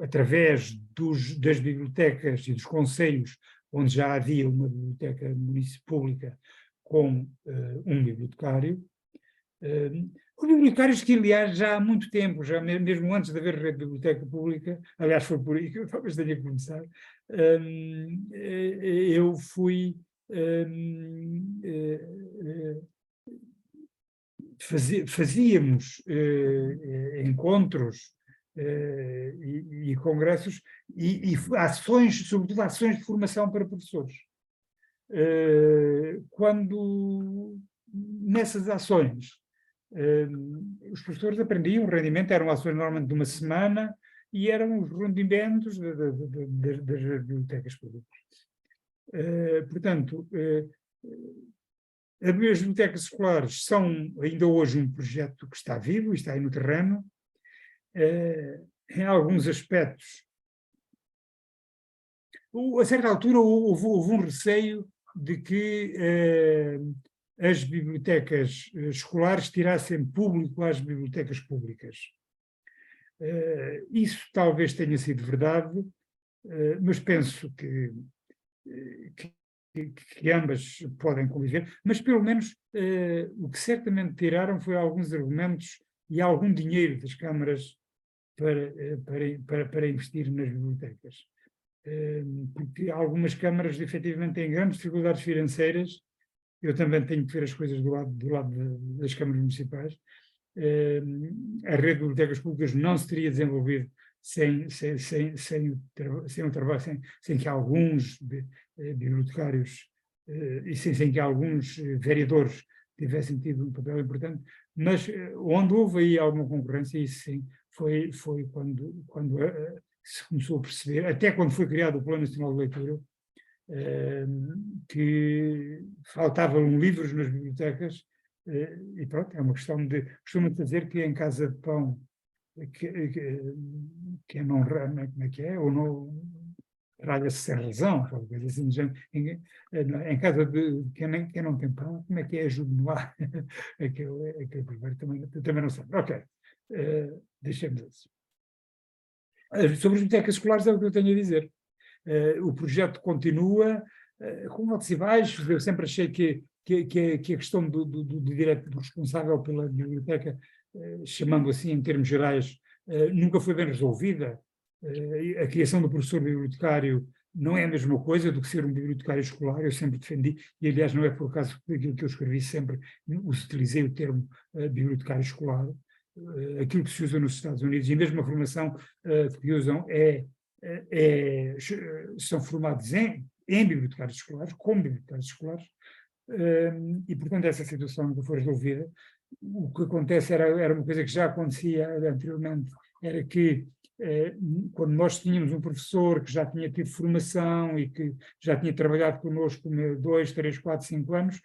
através das bibliotecas e dos concelhos, onde já havia uma biblioteca pública com um bibliotecário. Os bibliotecários que, aliás, já há muito tempo, já mesmo antes de haver rede de biblioteca pública, aliás, foi por aí que eu talvez tenha que começar, eu fui fazíamos encontros e congressos e ações, sobretudo ações de formação para professores. Quando nessas ações os professores aprendiam o rendimento, eram ações normalmente de uma semana e eram os rendimentos das bibliotecas públicas. Portanto, as bibliotecas escolares são ainda hoje um projeto que está vivo, está aí no terreno. Em alguns aspectos, a certa altura houve um receio de que as bibliotecas escolares tirassem público às bibliotecas públicas. Isso talvez tenha sido verdade, mas penso que ambas podem conviver, mas pelo menos o que certamente tiraram foi alguns argumentos e algum dinheiro das câmaras para investir nas bibliotecas. Porque algumas câmaras efetivamente têm grandes dificuldades financeiras. Eu também tenho que ver as coisas do lado das câmaras municipais. A rede de bibliotecas públicas não se teria desenvolvido sem o trabalho, sem que alguns bibliotecários e sem que alguns vereadores tivessem tido um papel importante, mas onde houve aí alguma concorrência, isso sim, foi quando se começou a perceber, até quando foi criado o Plano Nacional de Leitura, que faltavam livros nas bibliotecas, e pronto, é uma questão de... Costumo dizer que em casa de pão que não rama, como é que é? Ou não ralha-se sem razão, coisa assim, em casa de quem não tem pão, como é que é? Ajude-me lá. aquele primeiro também não sabe. Ok, deixemos isso. Sobre as bibliotecas escolares é o que eu tenho a dizer. O projeto continua com altos e baixos. Eu sempre achei que a questão do direito do responsável pela biblioteca, chamando assim em termos gerais, nunca foi bem resolvida. A criação do professor bibliotecário não é a mesma coisa do que ser um bibliotecário escolar. Eu sempre defendi, e aliás não é por acaso aquilo que eu escrevi, sempre utilizei o termo bibliotecário escolar. Aquilo que se usa nos Estados Unidos, e mesmo a formação que usam são formados em bibliotecários escolares, como bibliotecários escolares, e portanto essa situação nunca foi resolvida. O que acontece era uma coisa que já acontecia anteriormente, era que quando nós tínhamos um professor que já tinha tido formação e que já tinha trabalhado connosco 2, 3, 4, 5 anos,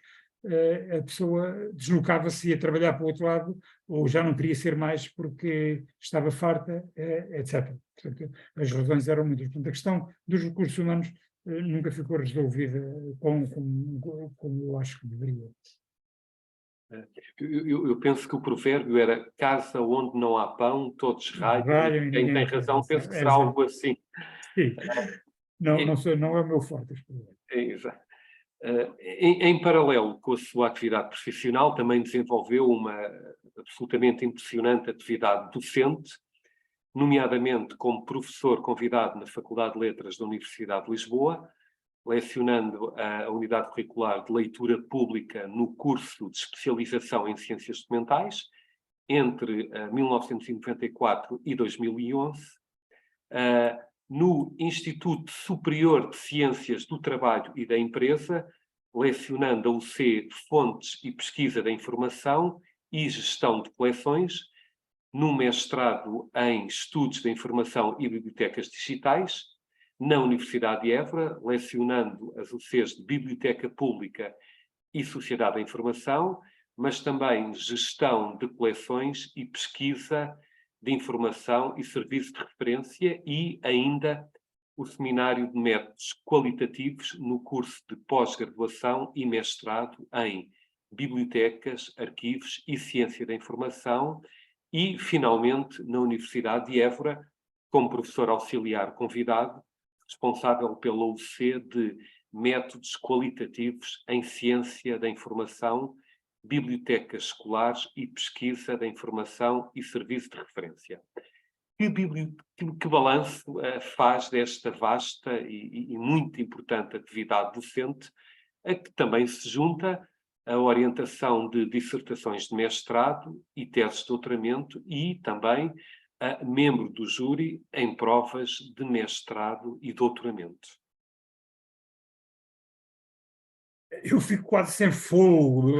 a pessoa deslocava-se e ia trabalhar para o outro lado, ou já não queria ser mais porque estava farta, etc. Portanto, as razões eram muitas. Portanto, a questão dos recursos humanos nunca ficou resolvida como eu acho que deveria. Eu penso que o provérbio era: casa onde não há pão, todos ralham, e quem tem razão penso que será algo assim. Sim. Não é o meu forte este provérbio. Exato. Em paralelo com a sua atividade profissional, também desenvolveu uma absolutamente impressionante atividade docente, nomeadamente como professor convidado na Faculdade de Letras da Universidade de Lisboa, lecionando a unidade curricular de leitura pública no curso de especialização em ciências documentais, entre 1994 e 2011, no Instituto Superior de Ciências do Trabalho e da Empresa, lecionando a UC Fontes e Pesquisa da Informação e Gestão de Coleções, no mestrado em Estudos da Informação e Bibliotecas Digitais, na Universidade de Évora, lecionando as UCs de Biblioteca Pública e sociedade da informação, mas também gestão de coleções e pesquisa de informação e serviços de referência e ainda o seminário de métodos qualitativos no curso de pós-graduação e mestrado em bibliotecas, arquivos e ciência da informação e, finalmente, na Universidade de Évora, como professor auxiliar convidado, responsável pela UC de métodos qualitativos em ciência da informação, bibliotecas escolares e pesquisa da informação e serviço de referência. Que balanço faz desta vasta e muito importante atividade docente, a que também se junta a orientação de dissertações de mestrado e teses de doutoramento e também a membro do júri em provas de mestrado e doutoramento? Eu fico quase sem fogo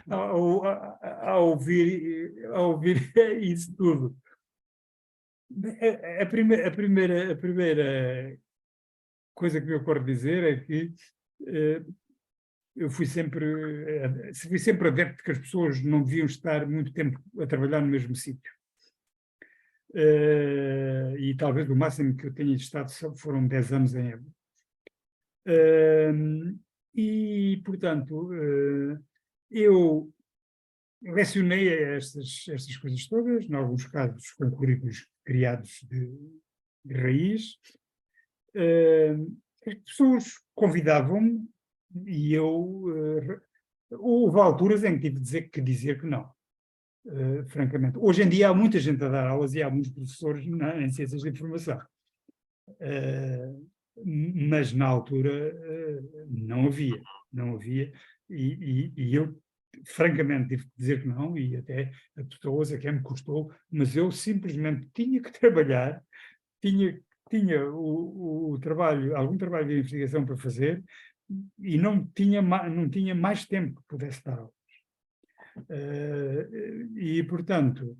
a ouvir isso tudo. A primeira coisa que me ocorre dizer é que eu fui sempre adepto que as pessoas não deviam estar muito tempo a trabalhar no mesmo sítio. E talvez o máximo que eu tenha estado foram 10 anos em Évora. E, portanto, eu lecionei estas coisas todas, em alguns casos com currículos criados de raiz. As pessoas convidavam-me e houve alturas em que tive que dizer que não, francamente. Hoje em dia há muita gente a dar aulas e há muitos professores em ciências da informação. Mas na altura não havia, e eu francamente tive que dizer que não, e até a pessoas a quem me custou, mas eu simplesmente tinha que trabalhar, tinha o trabalho, algum trabalho de investigação para fazer, e não tinha mais tempo que pudesse dar aulas. E, portanto,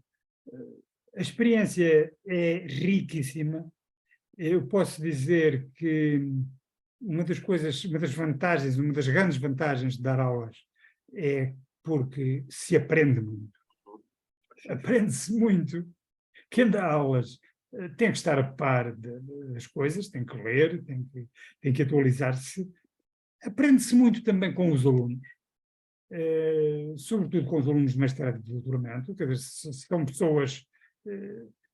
a experiência é riquíssima. Eu posso dizer que uma das vantagens, uma das grandes vantagens de dar aulas é porque se aprende muito. Aprende-se muito. Quem dá aulas tem que estar a par das coisas, tem que ler, tem que atualizar-se. Aprende-se muito também com os alunos, sobretudo com os alunos de mestrado e de doutoramento, quer dizer, são pessoas...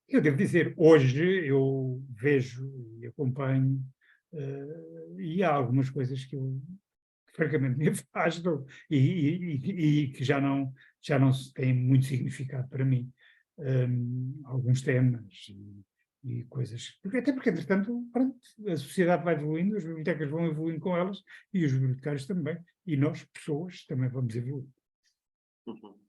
eu devo dizer, hoje eu vejo e acompanho, e há algumas coisas que eu francamente me afasto e que já não têm muito significado para mim. Alguns temas e coisas. Até porque, entretanto, pronto, a sociedade vai evoluindo, as bibliotecas vão evoluindo com elas e os bibliotecários também. E nós, pessoas, também vamos evoluir. Uhum.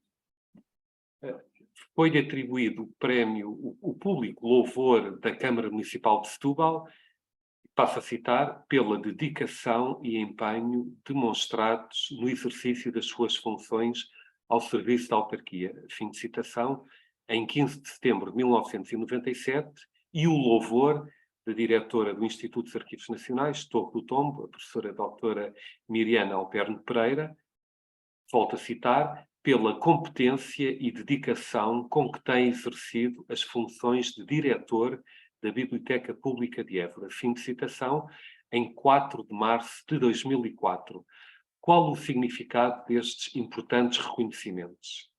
Foi-lhe atribuído o prémio, o público louvor da Câmara Municipal de Setúbal, passo a citar, pela dedicação e empenho demonstrados no exercício das suas funções ao serviço da autarquia. Fim de citação, em 15 de setembro de 1997, e o louvor da diretora do Instituto dos Arquivos Nacionais, Torre do Tombo, a professora doutora Miriana Alperno Pereira, volto a citar, pela competência e dedicação com que tem exercido as funções de diretor da Biblioteca Pública de Évora. Fim de citação, em 4 de março de 2004. Qual o significado destes importantes reconhecimentos?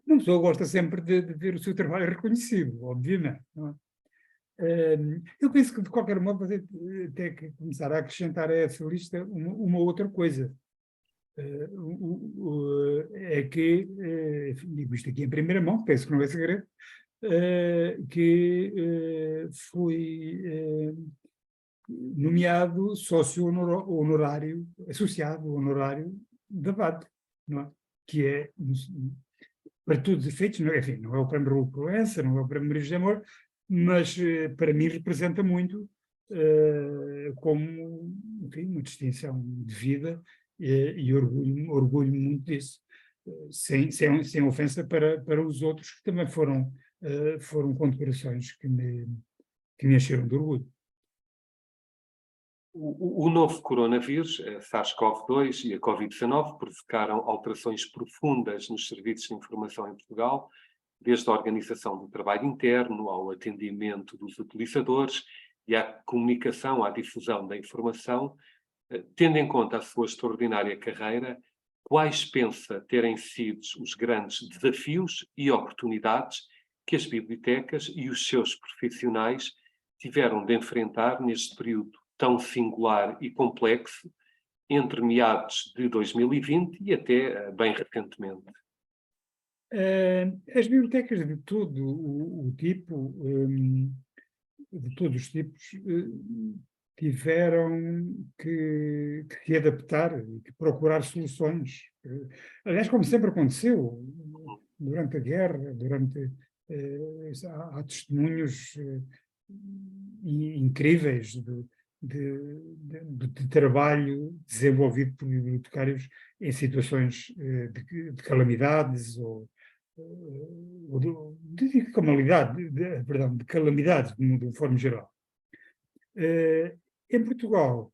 Uma pessoa gosta sempre de ver o seu trabalho reconhecido, obviamente. Não é? Eu penso que, de qualquer modo, você tem que começar a acrescentar a essa lista uma outra coisa. É que, digo isto aqui em primeira mão, penso que não é segredo, que fui nomeado sócio honorário, associado honorário da BAT, não é? Que é, para todos os efeitos, não é, enfim, não é o prémio Raul Proença, não é o prémio Maria José Moura, mas para mim representa muito como, enfim, uma distinção de vida e orgulho muito disso, sem ofensa para os outros que também foram condecorações que me encheram de orgulho. O novo coronavírus, a SARS-CoV-2 e a Covid-19, provocaram alterações profundas nos serviços de informação em Portugal, desde a organização do trabalho interno, ao atendimento dos utilizadores e à comunicação, à difusão da informação. Tendo em conta a sua extraordinária carreira, quais pensa terem sido os grandes desafios e oportunidades que as bibliotecas e os seus profissionais tiveram de enfrentar neste período tão singular e complexo, entre meados de 2020 e até bem recentemente? As bibliotecas de todo o tipo, de todos os tipos, tiveram que se adaptar e que procurar soluções. Aliás, como sempre aconteceu, durante a guerra, há testemunhos incríveis de trabalho desenvolvido por bibliotecários em situações de calamidades de calamidade, perdão, de calamidades, de uma forma geral. Em Portugal,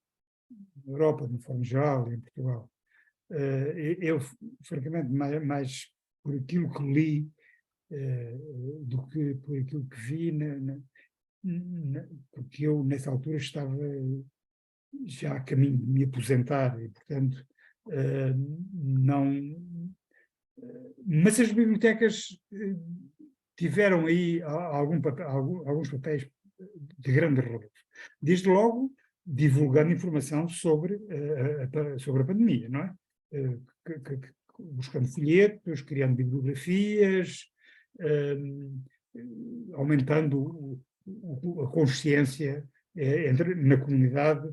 na Europa, de uma forma geral, em Portugal, eu, francamente, mais por aquilo que li do que por aquilo que vi, porque eu, nessa altura, estava já a caminho de me aposentar e, portanto, não... Mas as bibliotecas tiveram aí alguns papéis de grande relevo. Desde logo, divulgando informação sobre a pandemia, não é? Buscando folhetos, criando bibliografias, aumentando a consciência na comunidade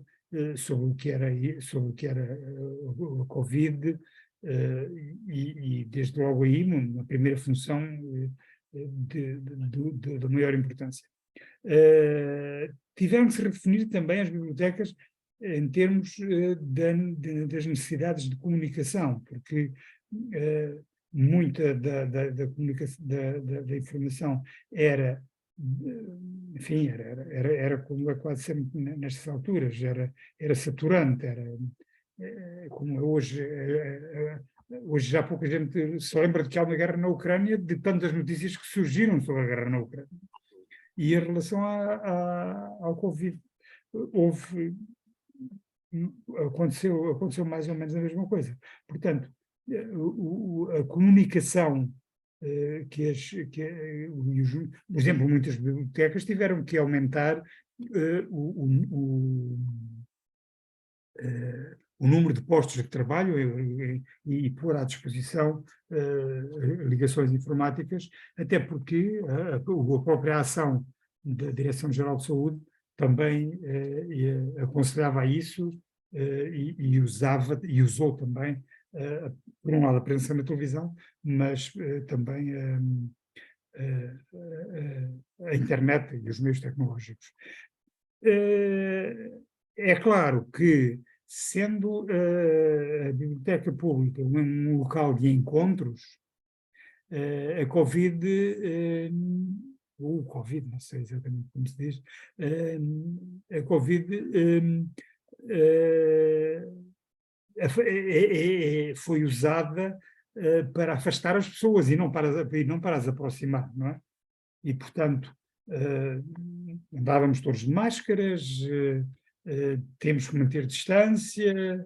sobre o que era a Covid, e desde logo aí uma primeira função de maior importância. Tiveram de se redefinir também as bibliotecas em termos das necessidades de comunicação, porque muita da informação era, enfim, era como é quase sempre nestas alturas, era saturante, como é hoje. Hoje já pouca gente se lembra de que há uma guerra na Ucrânia, de tantas notícias que surgiram sobre a guerra na Ucrânia. E em relação ao Covid, aconteceu mais ou menos a mesma coisa. Portanto, a comunicação por exemplo, muitas bibliotecas tiveram que aumentar o número de postos de trabalho e pôr à disposição ligações informáticas, até porque a própria ação da Direção-Geral de Saúde também aconselhava isso e usou também, por um lado, a presença na televisão, mas também a internet e os meios tecnológicos. É claro que, sendo a biblioteca pública um local de encontros, a Covid, não sei exatamente como se diz, a Covid foi usada para afastar as pessoas e não para as aproximar, não é? E, portanto, andávamos todos de máscaras, temos que manter distância.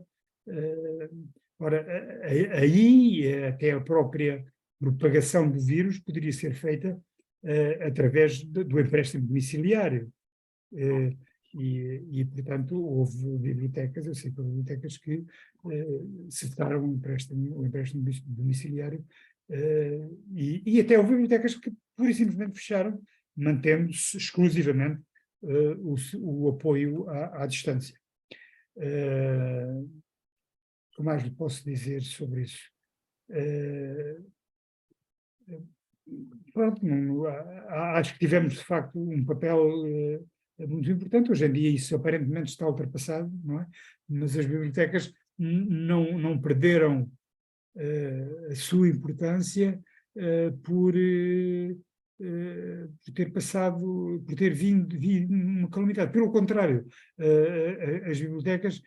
Ora, aí até a própria propagação do vírus poderia ser feita através do empréstimo domiciliário. E, portanto, houve bibliotecas, eu sei que houve bibliotecas que cessaram o empréstimo domiciliário, e até houve bibliotecas que pura e simplesmente fecharam, mantendo-se exclusivamente o apoio à distância. O que mais lhe posso dizer sobre isso? Pronto, acho que tivemos, de facto, um papel muito importante. Hoje em dia isso aparentemente está ultrapassado, não é? Mas as bibliotecas não perderam a sua importância por por ter passado, por ter vindo uma calamidade. Pelo contrário, as bibliotecas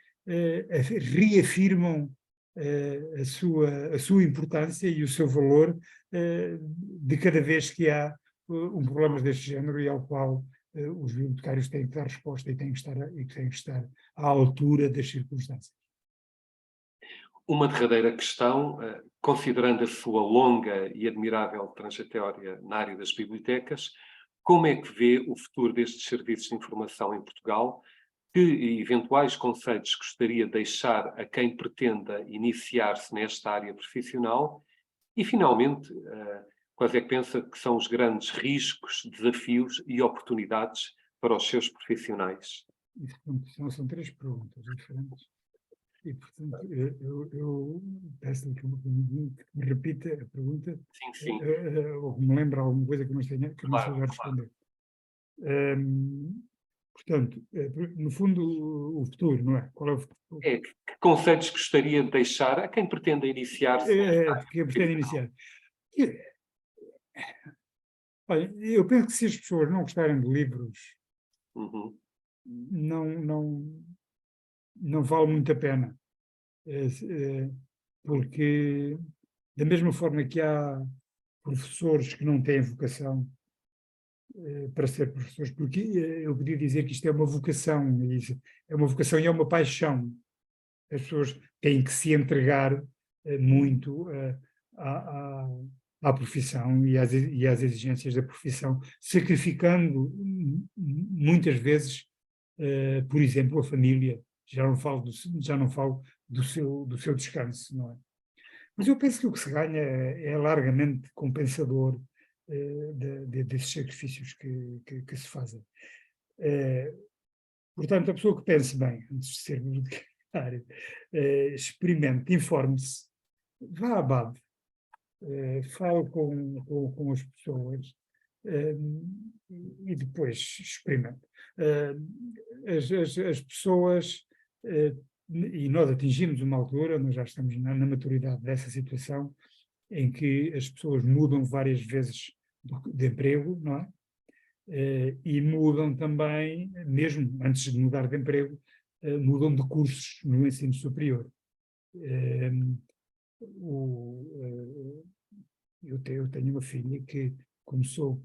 reafirmam a sua importância e o seu valor de cada vez que há um problema deste género e ao qual os bibliotecários têm que dar resposta e têm que estar à altura das circunstâncias. Uma derradeira questão, considerando a sua longa e admirável trajetória na área das bibliotecas, como é que vê o futuro destes serviços de informação em Portugal? Que eventuais conselhos gostaria de deixar a quem pretenda iniciar-se nesta área profissional? E, finalmente, quais é que pensa que são os grandes riscos, desafios e oportunidades para os seus profissionais? São 3 perguntas diferentes. E, portanto, eu peço-lhe que me repita a pergunta, Sim. ou que me lembre alguma coisa que eu não saiba responder. Portanto, no fundo, o futuro, não é? Qual é o futuro? Que conselhos gostaria de deixar a quem pretenda iniciar-se? Que pretende iniciar. Olha, eu penso que se as pessoas não gostarem de livros, Uhum. não vale muito a pena. Porque, da mesma forma que há professores que não têm vocação para ser professores, porque eu podia dizer que isto é uma vocação, é uma vocação e é uma paixão. As pessoas têm que se entregar muito à profissão e às exigências da profissão, sacrificando muitas vezes, por exemplo, a família. Já não falo do seu descanso, não é? Mas eu penso que o que se ganha é largamente compensador desses sacrifícios que se fazem. Portanto, a pessoa que pense bem, antes de ser bibliotecário, experimente, informe-se, vá à BAD, fale com as pessoas e depois experimente. As pessoas, e nós atingimos uma altura, nós já estamos na maturidade dessa situação, em que as pessoas mudam várias vezes de emprego, não é? E mudam também, mesmo antes de mudar de emprego, mudam de cursos no ensino superior. Eu tenho uma filha que começou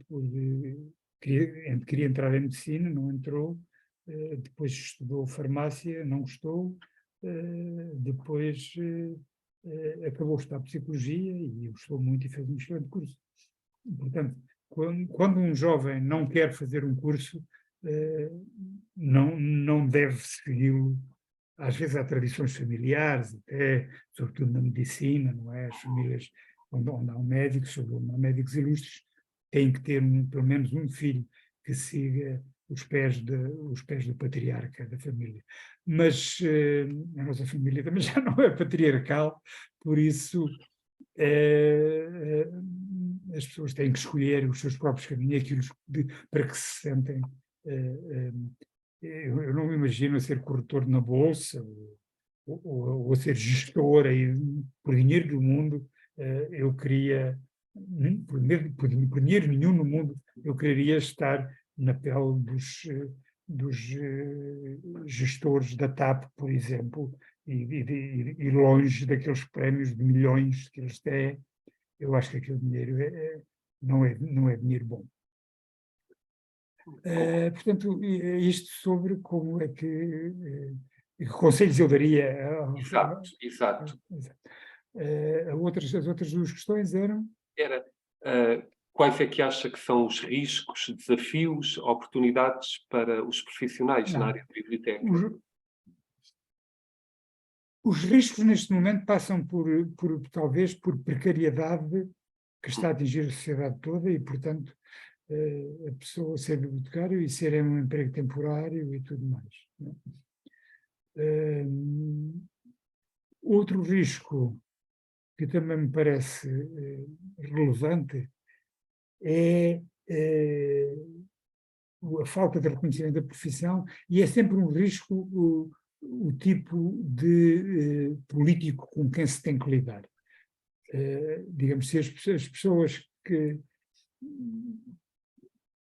queria entrar em medicina, não entrou, depois estudou farmácia, não gostou, depois acabou de estudar psicologia e gostou muito e fez um excelente curso. Portanto, quando um jovem não quer fazer um curso, não deve segui-lo. Às vezes há tradições familiares, até, sobretudo na medicina, não é? As famílias onde há médicos, há médicos ilustres, têm que ter pelo menos um filho que siga os pés do patriarca da família. Mas a nossa família também já não é patriarcal, por isso as pessoas têm que escolher os seus próprios caminhos, para que se sentem. Eu não me imagino a ser corretor na bolsa ou a ser gestor aí, por dinheiro do mundo. Eu queria, por dinheiro nenhum no mundo, eu queria estar na pele dos gestores da TAP, por exemplo, e longe daqueles prémios de milhões que eles têm. Eu acho que aquele dinheiro não é dinheiro bom. Portanto, isto sobre como é que conselhos eu daria. Exato. As outras 2 questões eram? Era, quais é que acha que são os riscos, desafios, oportunidades para os profissionais na área de biblioteca? Os riscos neste momento passam talvez por precariedade que está a atingir a sociedade toda e, portanto, a pessoa ser bibliotecário e ser um emprego temporário e tudo mais. Não é? Outro risco que também me parece relevante é a falta de reconhecimento da profissão, e é sempre um risco o tipo de político com quem se tem que lidar. Digamos, se as pessoas que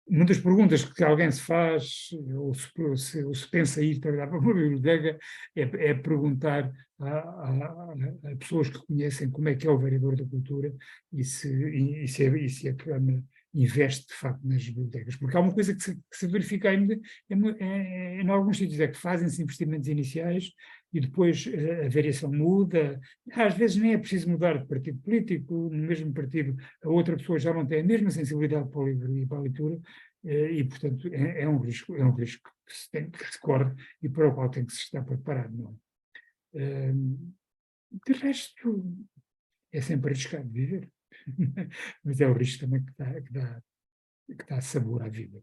uma das perguntas que alguém se faz, ou se pensa ir trabalhar para uma biblioteca, é perguntar a pessoas que conhecem como é que é o vereador da cultura e se a Câmara investe de facto nas bibliotecas. Porque há uma coisa que se verifica ainda, em alguns sítios é que fazem-se investimentos iniciais e depois a variação muda. Às vezes nem é preciso mudar de partido político, no mesmo partido a outra pessoa já não tem a mesma sensibilidade para o livro e para a leitura, e portanto é um risco que se corre e para o qual tem que se estar preparado. Não é? De resto, é sempre arriscado viver, mas é o risco também que dá sabor à vida.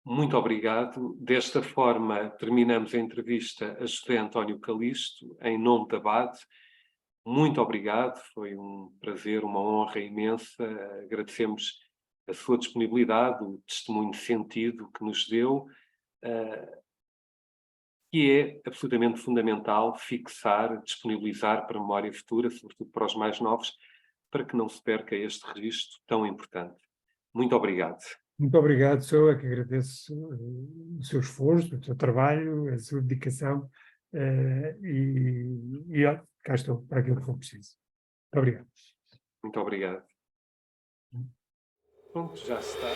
Muito obrigado. Desta forma, terminamos a entrevista a José António Calixto, em nome da BAD. Muito obrigado, foi um prazer, uma honra imensa. Agradecemos a sua disponibilidade, o testemunho sentido que nos deu, que é absolutamente fundamental fixar, disponibilizar para a memória futura, sobretudo para os mais novos, para que não se perca este registro tão importante. Muito obrigado. Muito obrigado, sou eu que agradeço o seu esforço, o seu trabalho, a sua dedicação, e cá estou para aquilo que for preciso. Muito obrigado. Muito obrigado. Pronto, já está.